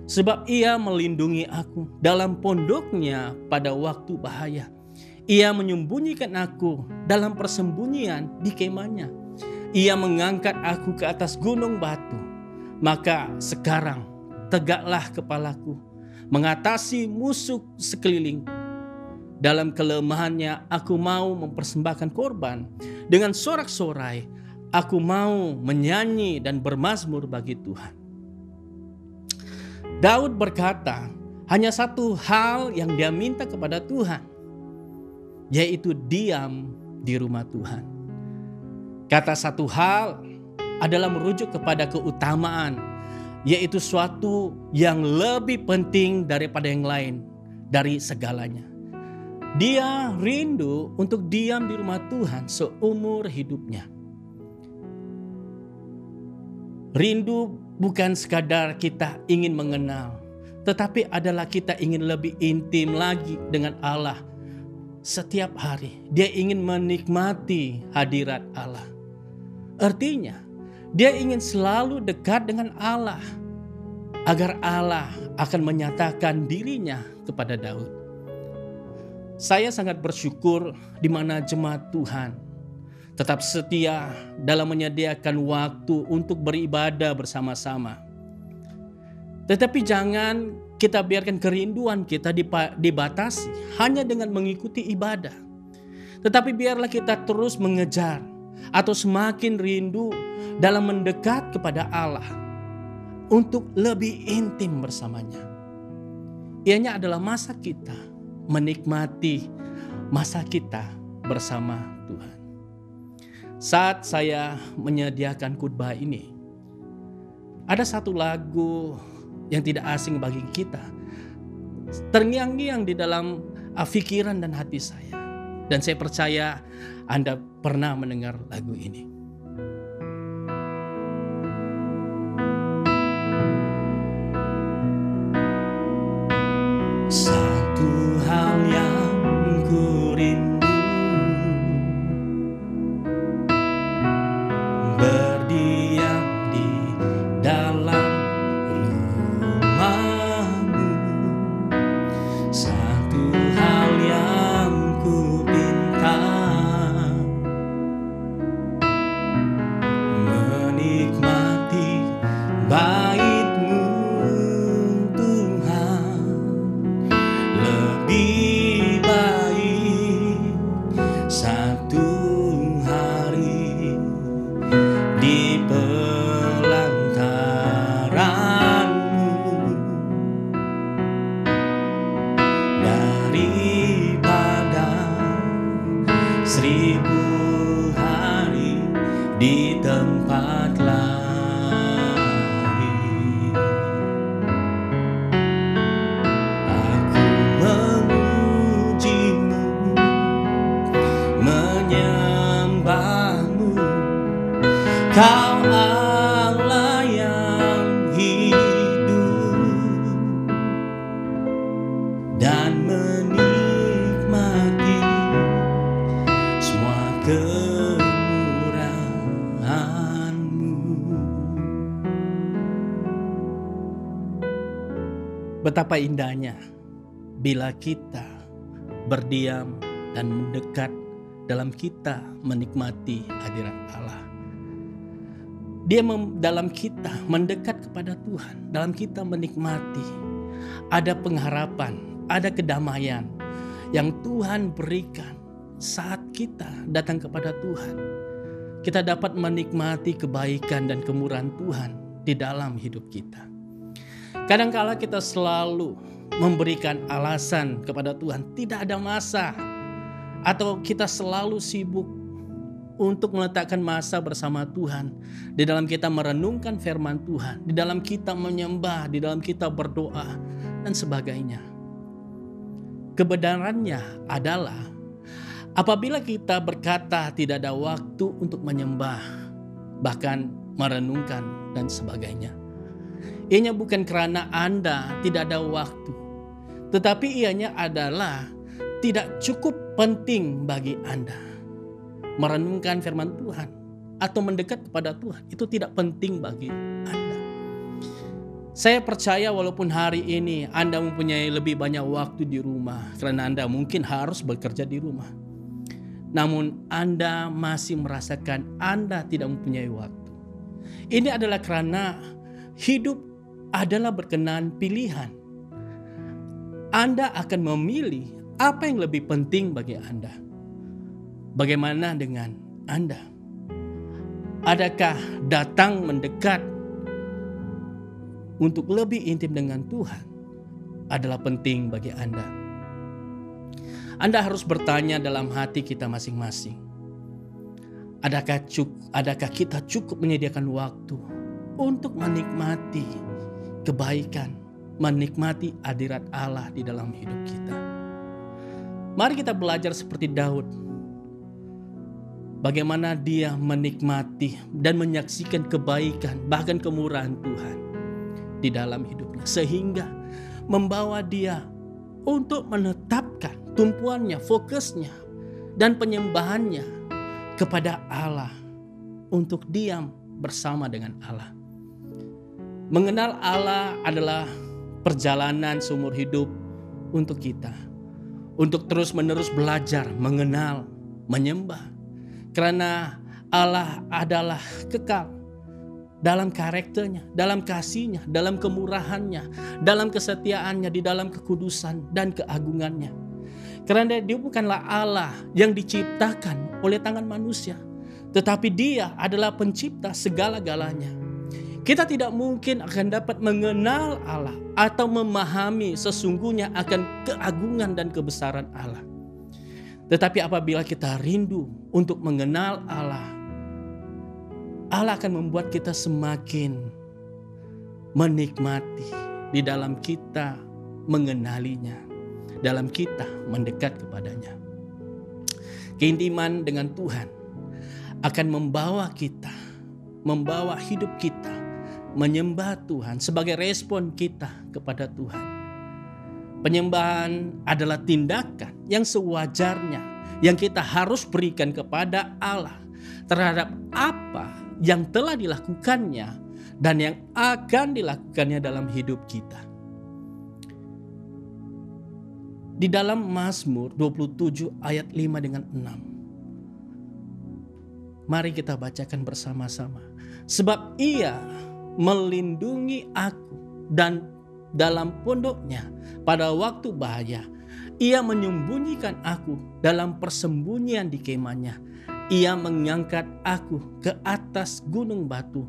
Sebab Ia melindungi aku dalam pondoknya pada waktu bahaya. Ia menyembunyikan aku dalam persembunyian di kemahnya. Ia mengangkat aku ke atas gunung batu. Maka sekarang tegaklah kepalaku, mengatasi musuh sekelilingku. Dalam kelemahannya aku mau mempersembahkan korban. Dengan sorak-sorai aku mau menyanyi dan bermazmur bagi Tuhan. Daud berkata, hanya satu hal yang dia minta kepada Tuhan, yaitu diam di rumah Tuhan. Kata satu hal adalah merujuk kepada keutamaan, yaitu suatu yang lebih penting daripada yang lain, dari segalanya. Dia rindu untuk diam di rumah Tuhan seumur hidupnya. Rindu bukan sekadar kita ingin mengenal, tetapi adalah kita ingin lebih intim lagi dengan Allah. Setiap hari dia ingin menikmati hadirat Allah. Artinya dia ingin selalu dekat dengan Allah, agar Allah akan menyatakan dirinya kepada Daud. Saya sangat bersyukur di mana jemaat Tuhan tetap setia dalam menyediakan waktu untuk beribadah bersama-sama. Tetapi jangan kita biarkan kerinduan kita dibatasi hanya dengan mengikuti ibadah. Tetapi biarlah kita terus mengejar atau semakin rindu dalam mendekat kepada Allah untuk lebih intim bersamanya. Ianya adalah masa kita menikmati masa kita bersama Tuhan. Saat saya menyediakan khotbah ini, ada satu lagu yang tidak asing bagi kita, terngiang-ngiang di dalam pikiran dan hati saya. Dan saya percaya Anda pernah mendengar lagu ini. Satu hal yang ku rindu, berdiam di dalam rumahmu. Satu hal yang ku pinta, menikmati bait-Mu Tuhan. Lebih baik satu hari di pelantaran-Mu daripada 1000 hari di tempat lain. Aku memuji-Mu, menyembah-Mu, Kau Allah yang hidup, dan menikmati semua kemurahan-Mu. Betapa indahnya bila kita berdiam dan mendekat dalam kita menikmati hadirat Allah. Dia dalam kita mendekat kepada Tuhan, dalam kita menikmati, ada pengharapan, ada kedamaian yang Tuhan berikan saat kita datang kepada Tuhan. Kita dapat menikmati kebaikan dan kemurahan Tuhan di dalam hidup kita. Kadang-kala kita selalu memberikan alasan kepada Tuhan, tidak ada masa, atau kita selalu sibuk untuk meletakkan masa bersama Tuhan, di dalam kita merenungkan firman Tuhan, di dalam kita menyembah, di dalam kita berdoa, dan sebagainya. Kebenarannya adalah apabila kita berkata tidak ada waktu untuk menyembah, bahkan merenungkan dan sebagainya, ianya bukan karena Anda tidak ada waktu, tetapi ianya adalah tidak cukup penting bagi Anda. Merenungkan firman Tuhan atau mendekat kepada Tuhan itu tidak penting bagi Anda. Saya percaya walaupun hari ini Anda mempunyai lebih banyak waktu di rumah karena Anda mungkin harus bekerja di rumah, namun Anda masih merasakan Anda tidak mempunyai waktu. Ini adalah karena hidup adalah berkenaan pilihan. Anda akan memilih apa yang lebih penting bagi Anda. Bagaimana dengan Anda? Adakah datang mendekat untuk lebih intim dengan Tuhan adalah penting bagi Anda? Anda harus bertanya dalam hati kita masing-masing. Adakah kita cukup menyediakan waktu untuk menikmati kebaikan, menikmati hadirat Allah di dalam hidup kita? Mari kita belajar seperti Daud. Bagaimana dia menikmati dan menyaksikan kebaikan, bahkan kemurahan Tuhan di dalam hidupnya. Sehingga membawa dia untuk menetapkan tumpuannya, fokusnya, dan penyembahannya kepada Allah. Untuk diam bersama dengan Allah. Mengenal Allah adalah perjalanan seumur hidup untuk kita. Untuk terus-menerus belajar, mengenal, menyembah. Karena Allah adalah kekal dalam karakternya, dalam kasihnya, dalam kemurahannya, dalam kesetiaannya, di dalam kekudusan dan keagungannya. Karena dia bukanlah Allah yang diciptakan oleh tangan manusia, tetapi dia adalah pencipta segala-galanya. Kita tidak mungkin akan dapat mengenal Allah atau memahami sesungguhnya akan keagungan dan kebesaran Allah. Tetapi apabila kita rindu untuk mengenal Allah, Allah akan membuat kita semakin menikmati di dalam kita mengenalinya. dalam kita mendekat kepadanya. Keintiman dengan Tuhan akan membawa kita, membawa hidup kita menyembah Tuhan sebagai respon kita kepada Tuhan. Penyembahan adalah tindakan yang sewajarnya yang kita harus berikan kepada Allah terhadap apa yang telah dilakukannya dan yang akan dilakukannya dalam hidup kita. Di dalam Mazmur 27 ayat 5 dengan 6. Mari kita bacakan bersama-sama. Sebab Ia melindungi aku dan dalam pondoknya pada waktu bahaya. Ia menyembunyikan aku dalam persembunyian di kemahnya. Ia mengangkat aku ke atas gunung batu.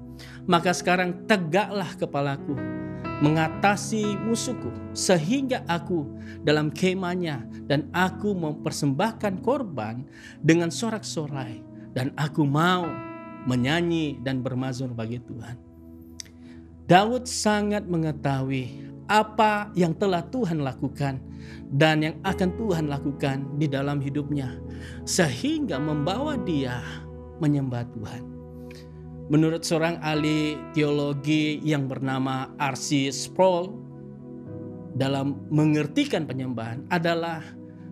Maka sekarang tegaklah kepalaku mengatasi musuhku, sehingga aku dalam kemahnya, dan aku mempersembahkan korban dengan sorak-sorai, dan aku mau menyanyi dan bermazmur bagi Tuhan. Daud sangat mengetahui apa yang telah Tuhan lakukan dan yang akan Tuhan lakukan di dalam hidupnya, sehingga membawa dia menyembah Tuhan. Menurut seorang ahli teologi yang bernama R.C. Sproul, dalam mengertikan penyembahan adalah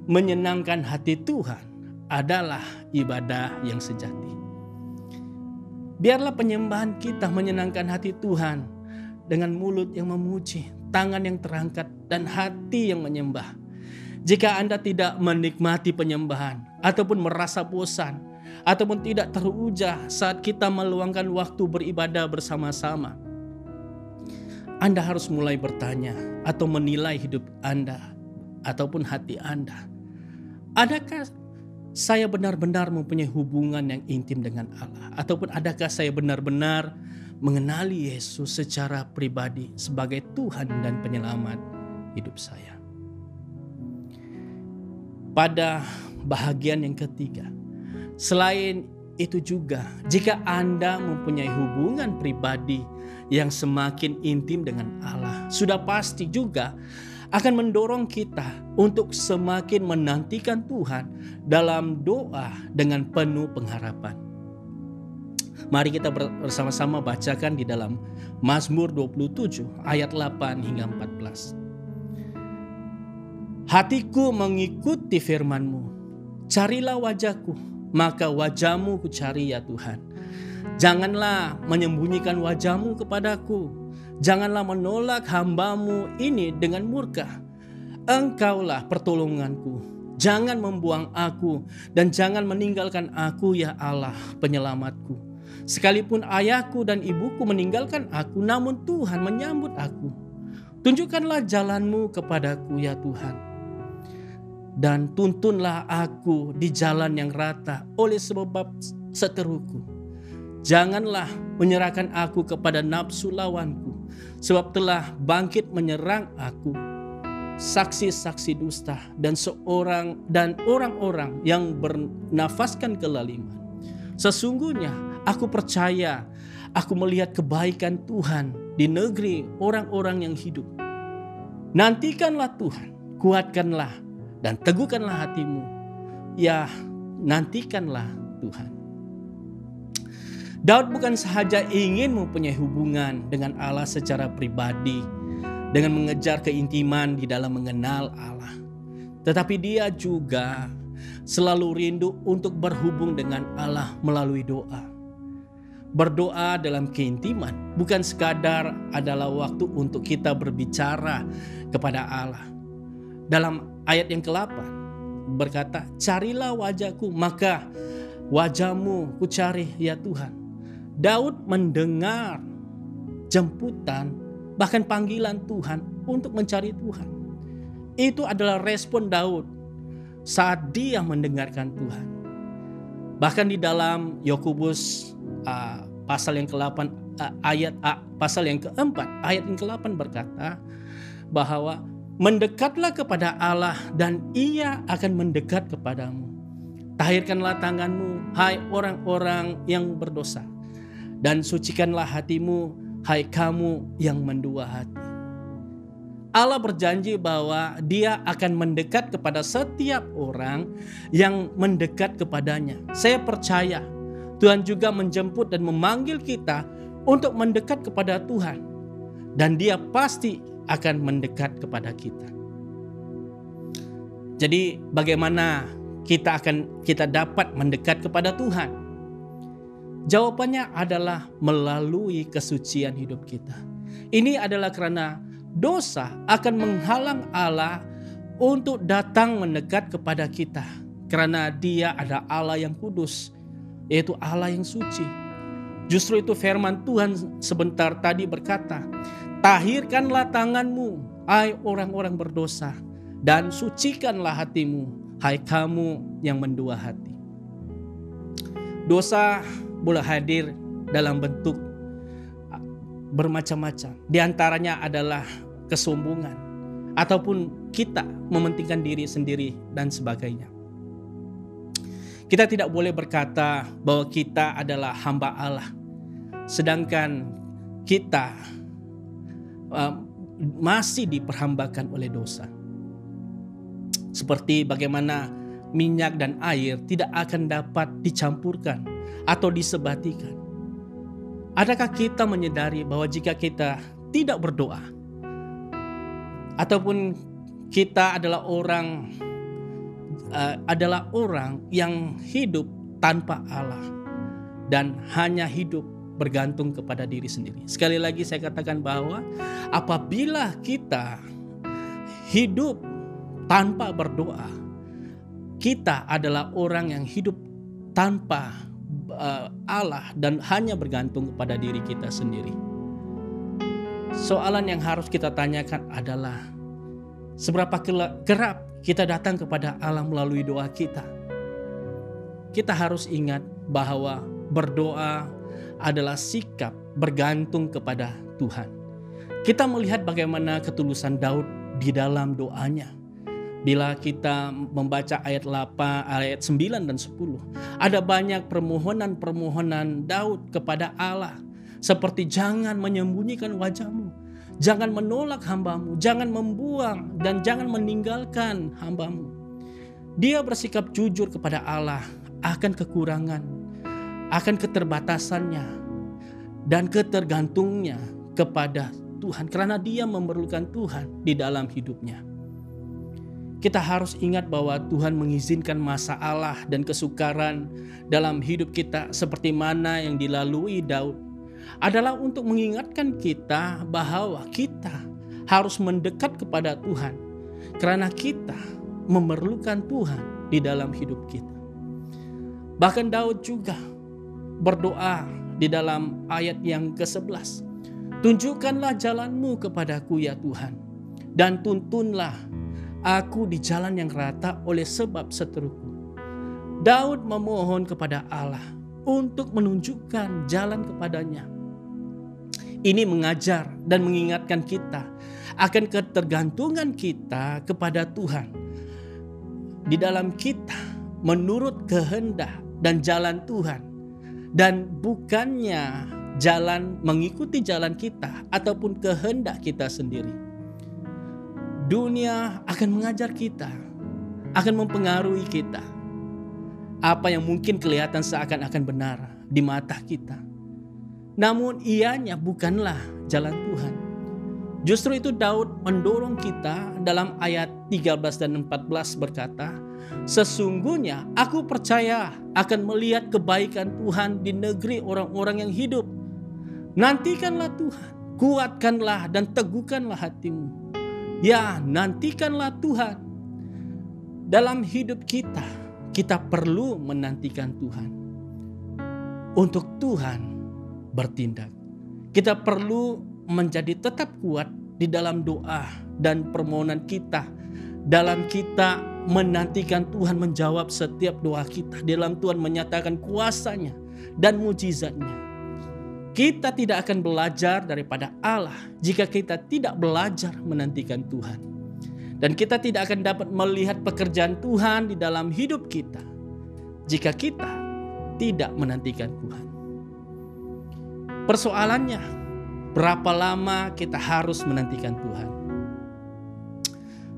menyenangkan hati Tuhan adalah ibadah yang sejati. Biarlah penyembahan kita menyenangkan hati Tuhan dengan mulut yang memuji, tangan yang terangkat, dan hati yang menyembah. Jika Anda tidak menikmati penyembahan ataupun merasa bosan ataupun tidak teruja saat kita meluangkan waktu beribadah bersama-sama, Anda harus mulai bertanya atau menilai hidup Anda ataupun hati Anda. Adakah saya benar-benar mempunyai hubungan yang intim dengan Allah? Ataupun adakah saya benar-benar mengenali Yesus secara pribadi sebagai Tuhan dan Penyelamat hidup saya? Pada bahagian yang ketiga, selain itu juga, jika Anda mempunyai hubungan pribadi yang semakin intim dengan Allah, sudah pasti juga akan mendorong kita untuk semakin menantikan Tuhan dalam doa dengan penuh pengharapan. Mari kita bersama-sama bacakan di dalam Mazmur 27 ayat 8 hingga 14. Hatiku mengikuti firman-Mu, carilah wajahku, maka wajah-Mu ku cari ya Tuhan. Janganlah menyembunyikan wajah-Mu kepadaku, janganlah menolak hamba-Mu ini dengan murka. Engkaulah pertolonganku, jangan membuang aku dan jangan meninggalkan aku ya Allah penyelamatku. Sekalipun ayahku dan ibuku meninggalkan aku, namun Tuhan menyambut aku. Tunjukkanlah jalan-Mu kepadaku ya Tuhan, dan tuntunlah aku di jalan yang rata oleh sebab seteruku. Janganlah menyerahkan aku kepada nafsu lawanku, sebab telah bangkit menyerang aku saksi-saksi dusta dan orang-orang yang bernafaskan kelaliman. Sesungguhnya aku percaya aku melihat kebaikan Tuhan di negeri orang-orang yang hidup. Nantikanlah Tuhan, kuatkanlah dan teguhkanlah hatimu. Ya, nantikanlah Tuhan. Daud bukan sahaja ingin mempunyai hubungan dengan Allah secara pribadi dengan mengejar keintiman di dalam mengenal Allah, tetapi dia juga selalu rindu untuk berhubung dengan Allah melalui doa. Berdoa dalam keintiman bukan sekadar adalah waktu untuk kita berbicara kepada Allah. Dalam ayat yang ke-8 berkata, carilah wajahku, maka wajah-Mu ku cari ya Tuhan. Daud mendengar jemputan, bahkan panggilan Tuhan untuk mencari Tuhan. Itu adalah respon Daud saat dia mendengarkan Tuhan. Bahkan di dalam Yakobus pasal yang ke-8 pasal yang ke-4 ayat yang ke-8 berkata bahwa mendekatlah kepada Allah dan Ia akan mendekat kepadamu. Tahirkanlah tanganmu, hai orang-orang yang berdosa, dan sucikanlah hatimu, hai kamu yang mendua hati. Allah berjanji bahwa Dia akan mendekat kepada setiap orang yang mendekat kepadanya. Saya percaya Tuhan juga menjemput dan memanggil kita untuk mendekat kepada Tuhan. Dan Dia pasti akan mendekat kepada kita. Jadi bagaimana kita dapat mendekat kepada Tuhan? Jawabannya adalah melalui kesucian hidup kita. Ini adalah karena dosa akan menghalang Allah untuk datang mendekat kepada kita. Karena Dia adalah Allah yang kudus, yaitu Allah yang suci. Justru itu firman Tuhan sebentar tadi berkata, "Tahirkanlah tanganmu, hai orang-orang berdosa, dan sucikanlah hatimu, hai kamu yang mendua hati." Dosa boleh hadir dalam bentuk bermacam-macam. Di antaranya adalah kesombongan, ataupun kita mementingkan diri sendiri dan sebagainya. Kita tidak boleh berkata bahwa kita adalah hamba Allah, sedangkan kita masih diperhambakan oleh dosa. Seperti bagaimana minyak dan air tidak akan dapat dicampurkan atau disebatikan. Adakah kita menyadari bahwa jika kita tidak berdoa, ataupun kita adalah orang yang hidup tanpa Allah dan hanya hidup bergantung kepada diri sendiri? Sekali lagi saya katakan bahwa apabila kita hidup tanpa berdoa, kita adalah orang yang hidup tanpa Allah dan hanya bergantung kepada diri kita sendiri. Soalan yang harus kita tanyakan adalah, seberapa kerap kita datang kepada Allah melalui doa kita? Kita harus ingat bahwa berdoa adalah sikap bergantung kepada Tuhan. Kita melihat bagaimana ketulusan Daud di dalam doanya. Bila kita membaca ayat 9 dan 10, ada banyak permohonan-permohonan Daud kepada Allah. Seperti jangan menyembunyikan wajahmu, jangan menolak hambamu, jangan membuang dan jangan meninggalkan hambamu. Dia bersikap jujur kepada Allah akan kekurangan, akan keterbatasannya, dan ketergantungnya kepada Tuhan. Karena dia memerlukan Tuhan di dalam hidupnya. Kita harus ingat bahwa Tuhan mengizinkan masalah dan kesukaran dalam hidup kita seperti mana yang dilalui Daud adalah untuk mengingatkan kita bahwa kita harus mendekat kepada Tuhan karena kita memerlukan Tuhan di dalam hidup kita. Bahkan Daud juga berdoa di dalam ayat yang ke-11. "Tunjukkanlah jalanmu kepadaku ya Tuhan, dan tuntunlah aku di jalan yang rata oleh sebab seteruku." Daud memohon kepada Allah untuk menunjukkan jalan kepadanya. Ini mengajar dan mengingatkan kita akan ketergantungan kita kepada Tuhan. Di dalam kita menurut kehendak dan jalan Tuhan, dan bukannya jalan mengikuti jalan kita ataupun kehendak kita sendiri. Dunia akan mengajar kita, akan mempengaruhi kita. Apa yang mungkin kelihatan seakan-akan benar di mata kita, namun ianya bukanlah jalan Tuhan. Justru itu Daud mendorong kita dalam ayat 13 dan 14 berkata, "Sesungguhnya aku percaya akan melihat kebaikan Tuhan di negeri orang-orang yang hidup. Nantikanlah Tuhan, kuatkanlah dan teguhkanlah hatimu." Ya, nantikanlah Tuhan. Dalam hidup kita perlu menantikan Tuhan. Untuk Tuhan bertindak. Kita perlu menjadi tetap kuat di dalam doa dan permohonan kita. Dalam kita menantikan Tuhan menjawab setiap doa kita. Dalam Tuhan menyatakan kuasanya dan mujizatnya. Kita tidak akan belajar daripada Allah jika kita tidak belajar menantikan Tuhan. Dan kita tidak akan dapat melihat pekerjaan Tuhan di dalam hidup kita jika kita tidak menantikan Tuhan. Persoalannya, berapa lama kita harus menantikan Tuhan?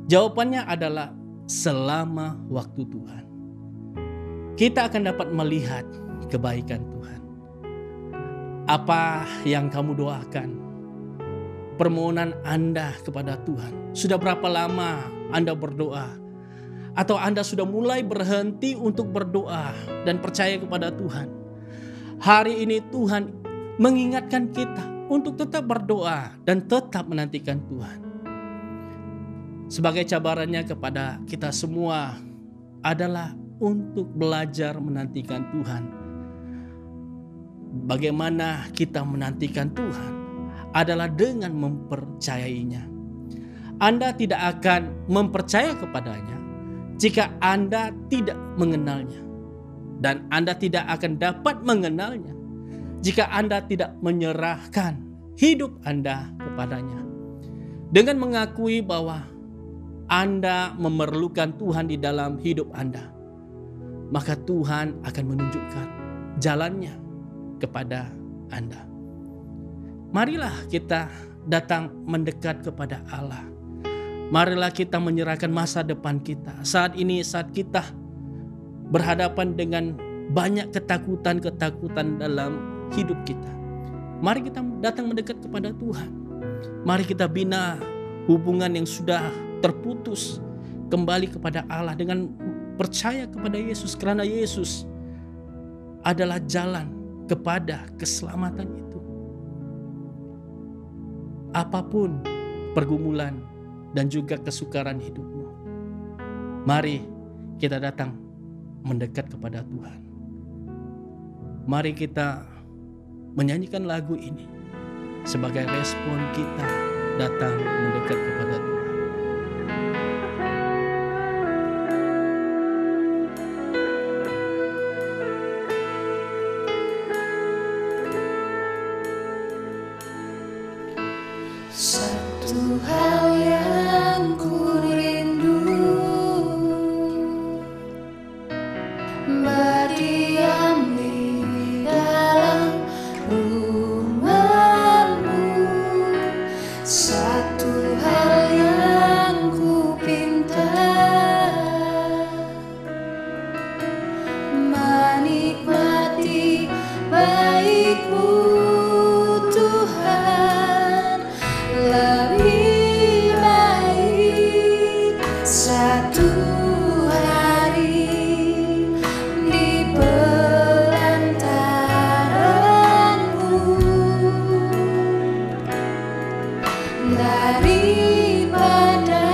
Jawabannya adalah selama waktu Tuhan. Kita akan dapat melihat kebaikan Tuhan. Apa yang kamu doakan? Permohonan Anda kepada Tuhan. Sudah berapa lama Anda berdoa? Atau Anda sudah mulai berhenti untuk berdoa dan percaya kepada Tuhan? Hari ini Tuhan mengingatkan kita untuk tetap berdoa dan tetap menantikan Tuhan. Sebagai cabarannya kepada kita semua adalah untuk belajar menantikan Tuhan. Bagaimana kita menantikan Tuhan adalah dengan mempercayainya. Anda tidak akan mempercaya kepadanya jika Anda tidak mengenalnya. Dan Anda tidak akan dapat mengenalnya jika Anda tidak menyerahkan hidup Anda kepadanya. Dengan mengakui bahwa Anda memerlukan Tuhan di dalam hidup Anda, maka Tuhan akan menunjukkan jalannya kepada Anda. Marilah kita datang mendekat kepada Allah. Marilah kita menyerahkan masa depan kita. Saat ini, saat kita berhadapan dengan banyak ketakutan-ketakutan dalam hidup kita, mari kita datang mendekat kepada Tuhan. Mari kita bina hubungan yang sudah terputus kembali kepada Allah dengan percaya kepada Yesus, karena Yesus adalah jalan kepada keselamatan itu. Apapun pergumulan dan juga kesukaran hidupmu, mari kita datang mendekat kepada Tuhan. Mari kita menyanyikan lagu ini sebagai respon kita datang mendekat kepada Tuhan. Satu hal yang ku rindu, berdiam di dalam rumah-Mu. Satu hal yang ku pinta, menikmati baik-Mu Tuhan. Lebih baik satu hari di pelantaran-Mu daripada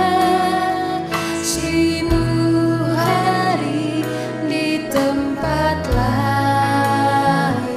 1000 hari di tempat lain.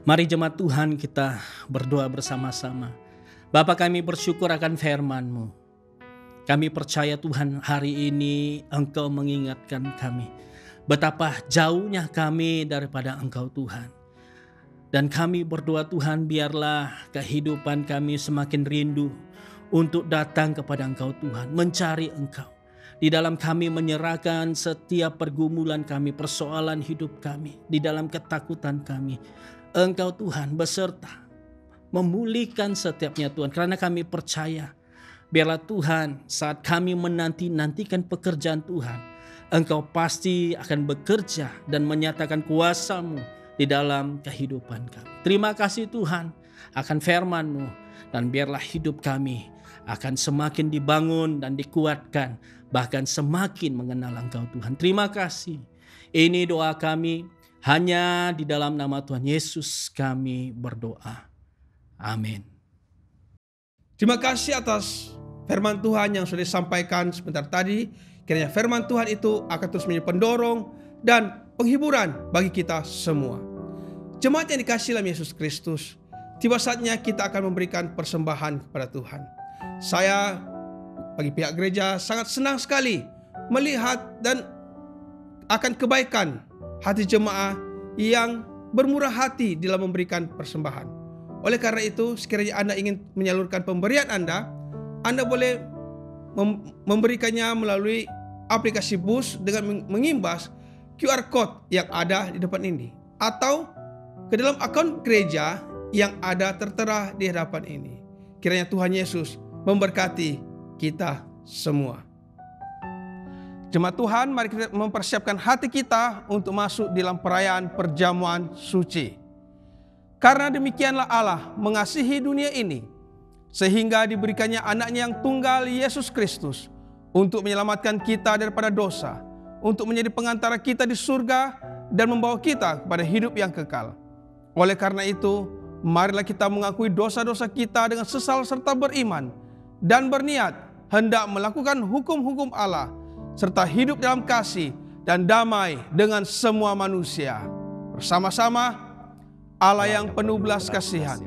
Mari jemaat Tuhan kita berdoa bersama-sama. Bapa, kami bersyukur akan firman-Mu. Kami percaya Tuhan hari ini Engkau mengingatkan kami betapa jauhnya kami daripada Engkau Tuhan. Dan kami berdoa Tuhan, biarlah kehidupan kami semakin rindu untuk datang kepada Engkau Tuhan, mencari Engkau. Di dalam kami menyerahkan setiap pergumulan kami, persoalan hidup kami, di dalam ketakutan kami. Engkau Tuhan beserta memulihkan setiapnya Tuhan, karena kami percaya biarlah Tuhan saat kami menantikan pekerjaan Tuhan, Engkau pasti akan bekerja dan menyatakan kuasa-Mu di dalam kehidupan kami. Terima kasih Tuhan akan firman-Mu, dan biarlah hidup kami akan semakin dibangun dan dikuatkan, bahkan semakin mengenal Engkau Tuhan. Terima kasih. Ini doa kami, hanya di dalam nama Tuhan Yesus kami berdoa. Amin. Terima kasih atas firman Tuhan yang sudah disampaikan sebentar tadi. Kiranya firman Tuhan itu akan terus menjadi pendorong dan penghiburan bagi kita semua. Jemaat yang dikasihi dalam Yesus Kristus, tiba saatnya kita akan memberikan persembahan kepada Tuhan. Saya bagi pihak gereja sangat senang sekali melihat dan akan kebaikan hati jemaah yang bermurah hati dalam memberikan persembahan. Oleh karena itu, sekiranya Anda ingin menyalurkan pemberian Anda boleh memberikannya melalui aplikasi BUS dengan mengimbas QR Code yang ada di depan ini, atau ke dalam akun gereja yang ada tertera di hadapan ini. Kiranya Tuhan Yesus memberkati kita semua. Jemaat Tuhan, mari kita mempersiapkan hati kita untuk masuk dalam perayaan perjamuan suci. Karena demikianlah Allah mengasihi dunia ini, sehingga diberikannya anaknya yang tunggal, Yesus Kristus, untuk menyelamatkan kita daripada dosa, untuk menjadi pengantara kita di surga, dan membawa kita kepada hidup yang kekal. Oleh karena itu, marilah kita mengakui dosa-dosa kita dengan sesal serta beriman, dan berniat hendak melakukan hukum-hukum Allah, serta hidup dalam kasih dan damai dengan semua manusia. Bersama-sama Allah yang penuh belas kasihan,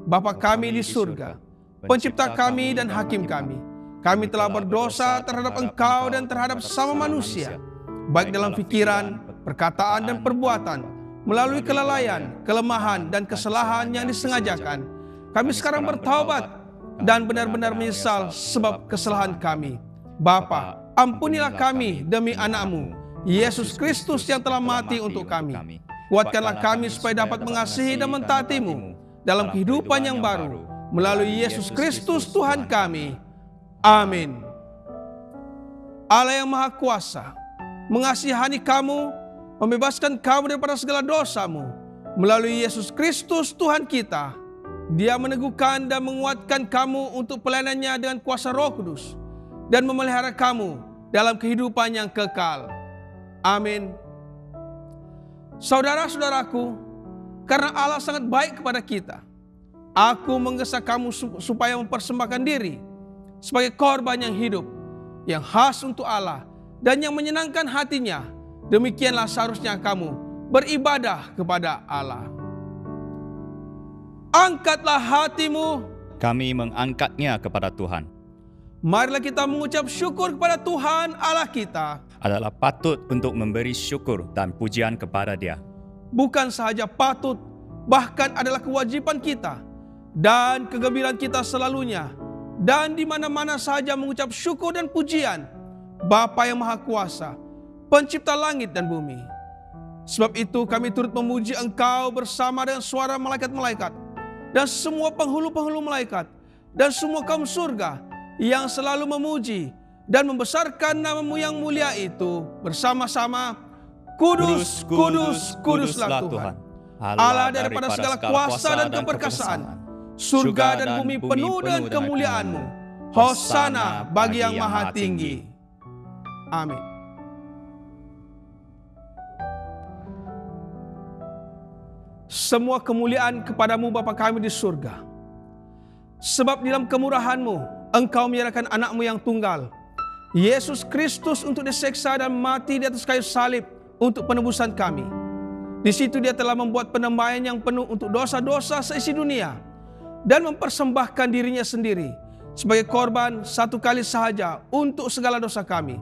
Bapa kami di surga, Pencipta kami dan Hakim kami, kami telah berdosa terhadap Engkau dan terhadap sesama manusia, baik dalam pikiran, perkataan, dan perbuatan, melalui kelalaian, kelemahan, dan kesalahan yang disengajakan. Kami sekarang bertaubat dan benar-benar menyesal sebab kesalahan kami. Bapa, ampunilah kami demi anak-Mu, Yesus Kristus yang telah mati untuk kami. Kuatkanlah kami supaya dapat mengasihi dan mentaati-Mu dalam kehidupan yang baru, melalui Yesus Kristus Tuhan kami. Amin. Allah yang Maha Kuasa mengasihani kamu, membebaskan kamu daripada segala dosa-Mu melalui Yesus Kristus Tuhan kita. Dia meneguhkan dan menguatkan kamu untuk pelayanannya dengan kuasa Roh Kudus, dan memelihara kamu dalam kehidupan yang kekal. Amin. Saudara-saudaraku, karena Allah sangat baik kepada kita, aku menggesa kamu supaya mempersembahkan diri sebagai korban yang hidup, yang khas untuk Allah, dan yang menyenangkan hatinya. Demikianlah seharusnya kamu beribadah kepada Allah. Angkatlah hatimu. Kami mengangkatnya kepada Tuhan. Marilah kita mengucap syukur kepada Tuhan Allah kita. Adalah patut untuk memberi syukur dan pujian kepada Dia. Bukan sahaja patut, bahkan adalah kewajiban kita dan kegembiraan kita selalunya, dan di mana-mana saja mengucap syukur dan pujian Bapa yang Maha Kuasa, Pencipta langit dan bumi. Sebab itu kami turut memuji Engkau bersama dengan suara malaikat-malaikat dan semua penghulu-penghulu malaikat dan semua kaum surga yang selalu memuji dan membesarkan nama-Mu yang mulia itu bersama-sama. Kudus, kudus, kuduslah Tuhan, Allah daripada segala kuasa dan keperkasaan. Surga dan bumi penuh dengan kemuliaan-Mu. Hosana bagi yang maha tinggi. Amin. Semua kemuliaan kepadamu Bapa kami di surga. Sebab dalam kemurahan-Mu, Engkau menyerahkan anak-Mu yang tunggal, Yesus Kristus, untuk diseksa dan mati di atas kayu salib untuk penebusan kami. Di situ dia telah membuat penambaian yang penuh untuk dosa-dosa seisi dunia dan mempersembahkan dirinya sendiri sebagai korban satu kali sahaja untuk segala dosa kami.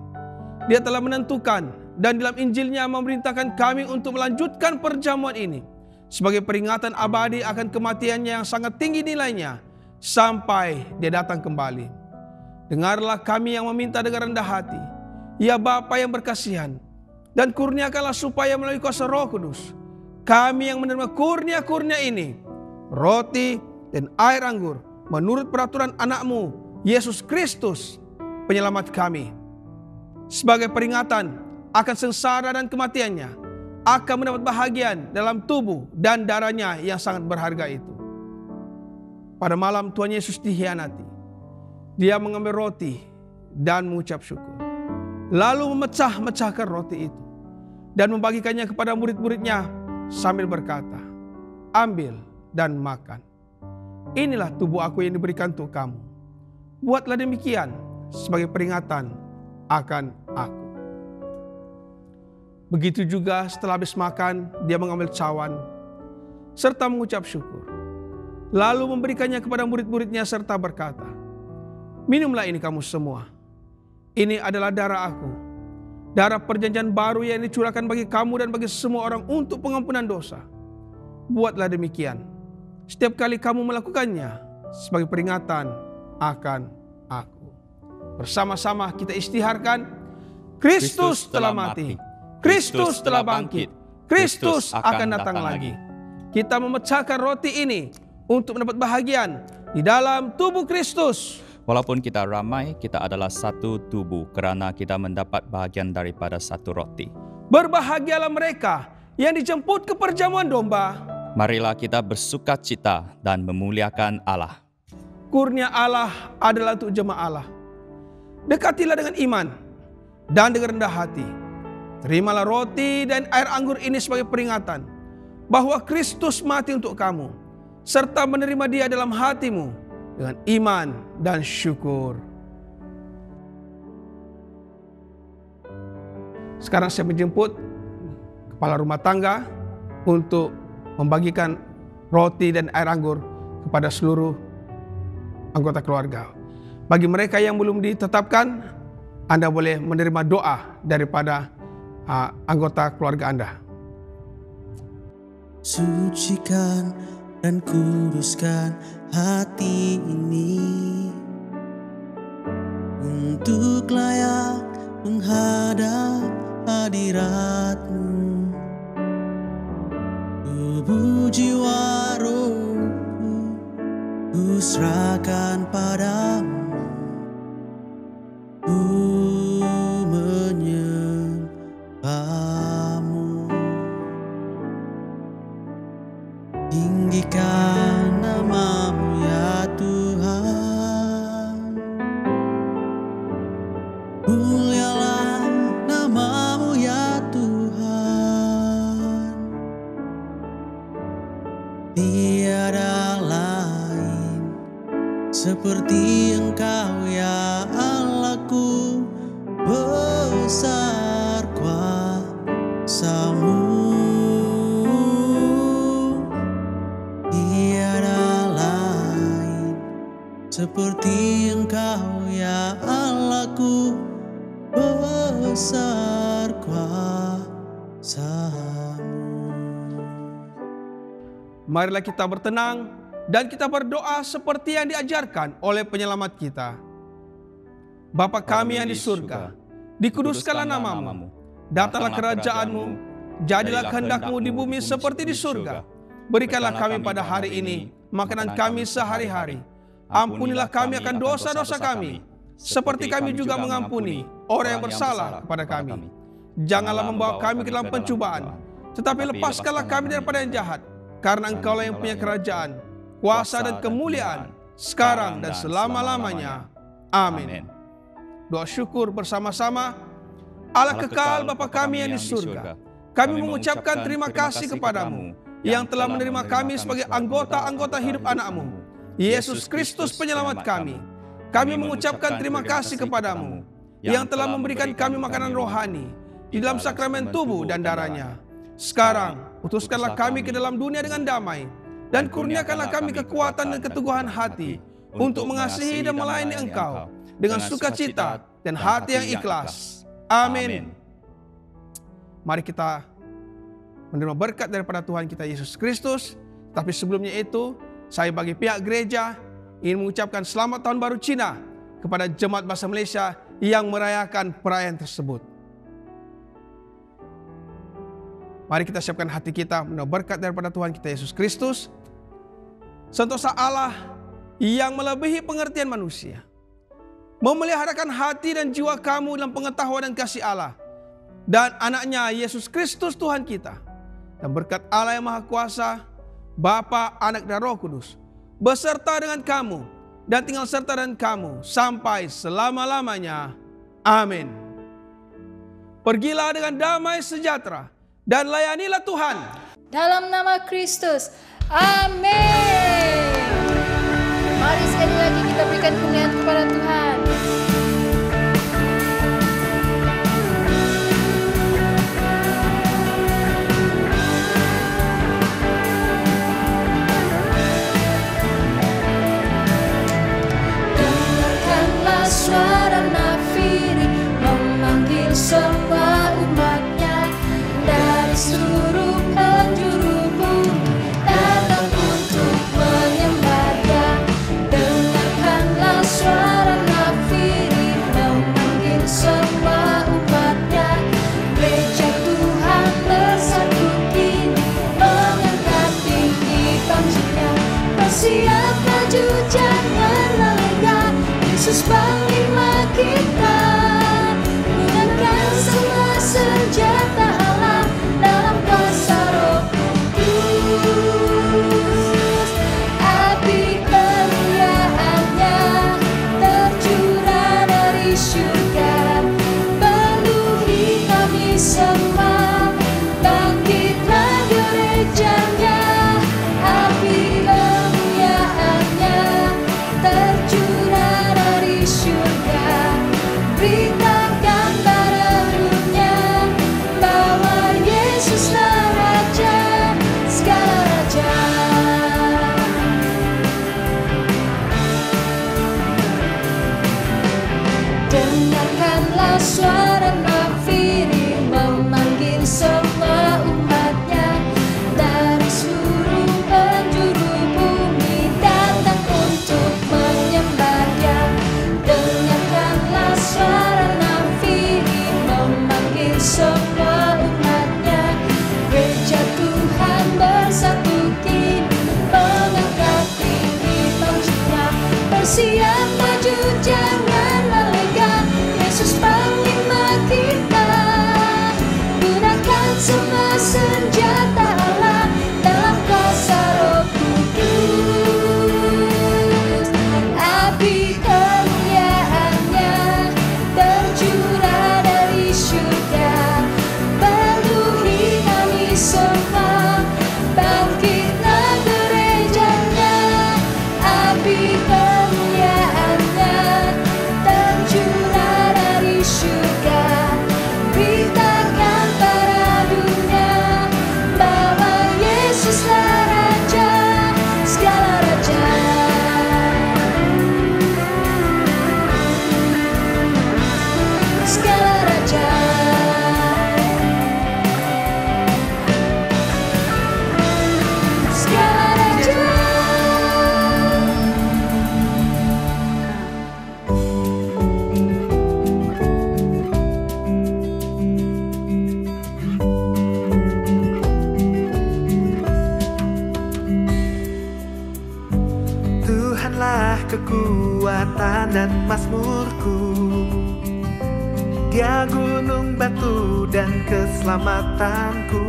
Dia telah menentukan dan dalam Injilnya memerintahkan kami untuk melanjutkan perjamuan ini sebagai peringatan abadi akan kematiannya yang sangat tinggi nilainya sampai dia datang kembali. Dengarlah kami yang meminta dengan rendah hati, ya Bapa yang berkasihan, dan kurniakanlah supaya melalui kuasa Roh Kudus kami yang menerima kurnia-kurnia ini, roti dan air anggur, menurut peraturan anak-Mu, Yesus Kristus, penyelamat kami. Sebagai peringatan akan sengsara dan kematiannya, akan mendapat bahagian dalam tubuh dan darahnya yang sangat berharga itu. Pada malam Tuhan Yesus dihianati, dia mengambil roti dan mengucap syukur. Lalu memecah-mecahkan roti itu dan membagikannya kepada murid-muridnya sambil berkata, ambil dan makan. Inilah tubuh aku yang diberikan untuk kamu. Buatlah demikian sebagai peringatan akan aku. Begitu juga setelah habis makan, dia mengambil cawan serta mengucap syukur. Lalu memberikannya kepada murid-muridnya serta berkata, minumlah ini kamu semua. Ini adalah darah aku, darah perjanjian baru yang dicurahkan bagi kamu dan bagi semua orang untuk pengampunan dosa. Buatlah demikian setiap kali kamu melakukannya sebagai peringatan akan aku. Bersama-sama kita istiharkan, Kristus telah mati, Kristus telah bangkit, Kristus akan datang lagi. Kita memecahkan roti ini untuk mendapat bahagian di dalam tubuh Kristus. Walaupun kita ramai, kita adalah satu tubuh kerana kita mendapat bahagian daripada satu roti. Berbahagialah mereka yang dijemput ke perjamuan domba. Marilah kita bersukacita dan memuliakan Allah. Kurnia Allah adalah untuk jemaah Allah. Dekatilah dengan iman dan dengan rendah hati. Terimalah roti dan air anggur ini sebagai peringatan bahwa Kristus mati untuk kamu, serta menerima dia dalam hatimu dengan iman dan syukur. Sekarang saya menjemput kepala rumah tangga untuk membagikan roti dan air anggur kepada seluruh anggota keluarga. Bagi mereka yang belum ditetapkan, Anda boleh menerima doa daripada anggota keluarga Anda. Sucikan dan kuduskan hati ini untuk layak menghadap hadirat-Mu. Tubuh jiwa rohku ku serahkan padamu. Ku menyembah-Mu. Tinggikan nama-Mu ya Tuhan. Mulialah nama-Mu ya Tuhan. Tiada lain seperti Engkau ya Allahku. Besar kuasa-Mu. Seperti Engkau ya Allahku, besar kuasa-Mu. Marilah kita bertenang dan kita berdoa seperti yang diajarkan oleh penyelamat kita. Bapa kami yang di surga, dikuduskanlah nama-Mu, datanglah kerajaan-Mu, jadilah kehendak-Mu di bumi seperti di surga. Berikanlah kami pada hari ini makanan kami sehari-hari. Ampunilah kami akan dosa-dosa kami, seperti kami juga mengampuni orang yang bersalah kepada kami. Janganlah membawa kami ke dalam pencobaan, tetapi lepaskanlah kami daripada yang jahat. Karena Engkaulah yang punya kerajaan, kuasa dan kemuliaan, sekarang dan selama-lamanya. Amin. Doa syukur bersama-sama. Allah kekal Bapa kami yang di surga, kami mengucapkan terima kasih kepada-Mu yang telah menerima kami sebagai anggota-anggota hidup anak-Mu, Yesus Kristus penyelamat kami. Kami mengucapkan terima kasih kepada-Mu yang telah memberikan kami makanan rohani di dalam sakramen tubuh dan darah-Nya. Sekarang Utuskanlah kami ke dalam dunia dengan damai, dan kurniakanlah kami kekuatan dan keteguhan hati untuk mengasihi dan melayani Engkau dengan sukacita dan hati yang ikhlas. Amin. Mari kita menerima berkat daripada Tuhan kita Yesus Kristus. Tapi sebelumnya itu, saya bagi pihak gereja ingin mengucapkan selamat tahun baru Cina kepada jemaat bahasa Malaysia yang merayakan perayaan tersebut. Mari kita siapkan hati kita menerima berkat daripada Tuhan kita Yesus Kristus. Sentosa Allah yang melebihi pengertian manusia, memeliharakan hati dan jiwa kamu dalam pengetahuan dan kasih Allah dan anaknya Yesus Kristus Tuhan kita. Dan berkat Allah yang Maha Kuasa, Bapa, Anak dan Roh Kudus, beserta dengan kamu dan tinggal serta dengan kamu sampai selama-lamanya. Amin. Pergilah dengan damai sejahtera dan layanilah Tuhan. Dalam nama Kristus. Amin. Mari sekali lagi kita berikan pujian kepada Tuhan. Dengarkanlah suara nafiri memanggil semua umatnya dari seluruh penjuru bumi datang untuk menyembah Dia. Dengarkanlah suara nafiri memanggil semua umatnya. Gereja Tuhan bersatu kini mengangkat tinggi panjinya. Bersiap maju jangan lengah, Yesus panglima kita. Gunakan semua senjata Allah dalam kuasa Roh Kudus. Api kemuliaan-Nya tercurah dari surga, penuhi kami semua. Bangkitlah gereja-Nya. Api kemuliaan-Nya tercurah dari surga. Beritakan pada dunia bahwa Yesuslah Raja segala raja. Dengarkanlah suara nafiri memanggil semua umatnya dari seluruh penjuru bumi datang untuk menyembah Dia. Dengarkanlah suara nafiri memanggil semua umatnya. Gereja Tuhan bersatu kini mengangkat tinggi panjinya. Bersiap maju jangan lengah, Yesus panglima kita. Gunakan semua senjata Allah dalam kuasa Roh Kudus. Api kemuliaan-Nya tercurah dari surga, penuhi kami semua. Bangkitlah gereja-Nya. Api kemuliaan-Nya tercurah dari surga. Beritakan pada dunia bahwa Yesuslah Raja segala raja. Segala raja. Segala raja. Tuhanlah kekuatan dan mazmurku, Dia gunung batu dan keselamatanku.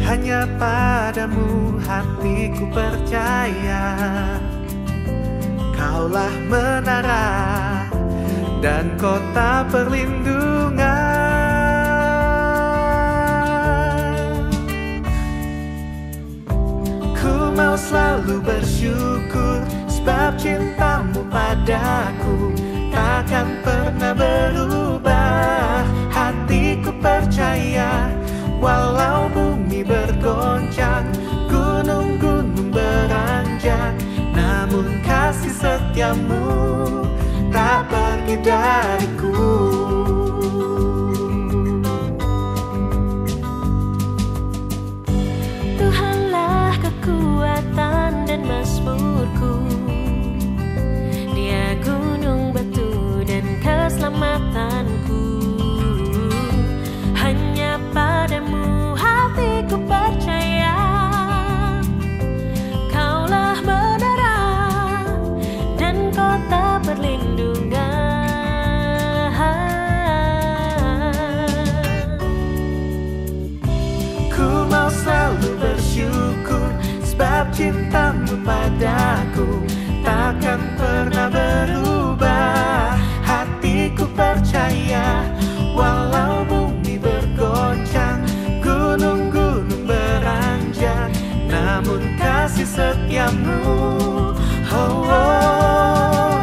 Hanya padamu hatiku percaya, Kaulah menara dan kota perlindungan. Ku mau selalu bersyukur sebab cintamu padaku takkan pernah berubah. Hatiku percaya Walau bumi bergoncang, gunung-gunung beranjak, namun kasih setiamu tak pergi dariku. Tuhanlah kekuatan dan mazmurku, Dia gunung batu dan keselamatanku. Hanya padamu hatiku percaya, Kaulah menara dan kota perlindungan. Ku mau selalu bersyukur, sebab cintamu padaku takkan pernah berubah. Hatiku percaya, walau bumi bergoncang, gunung-gunung beranjak, namun kasih setiamu, oh, oh.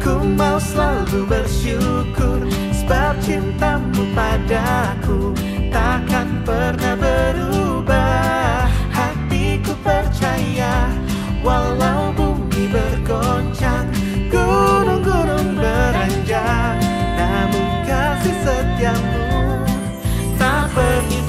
Ku mau selalu bersyukur, sebab cintamu padaku takkan pernah berubah. Hatiku percaya, walau bumi bergoncang, gunung-gunung beranjak, namun kasih setiamu tak pergi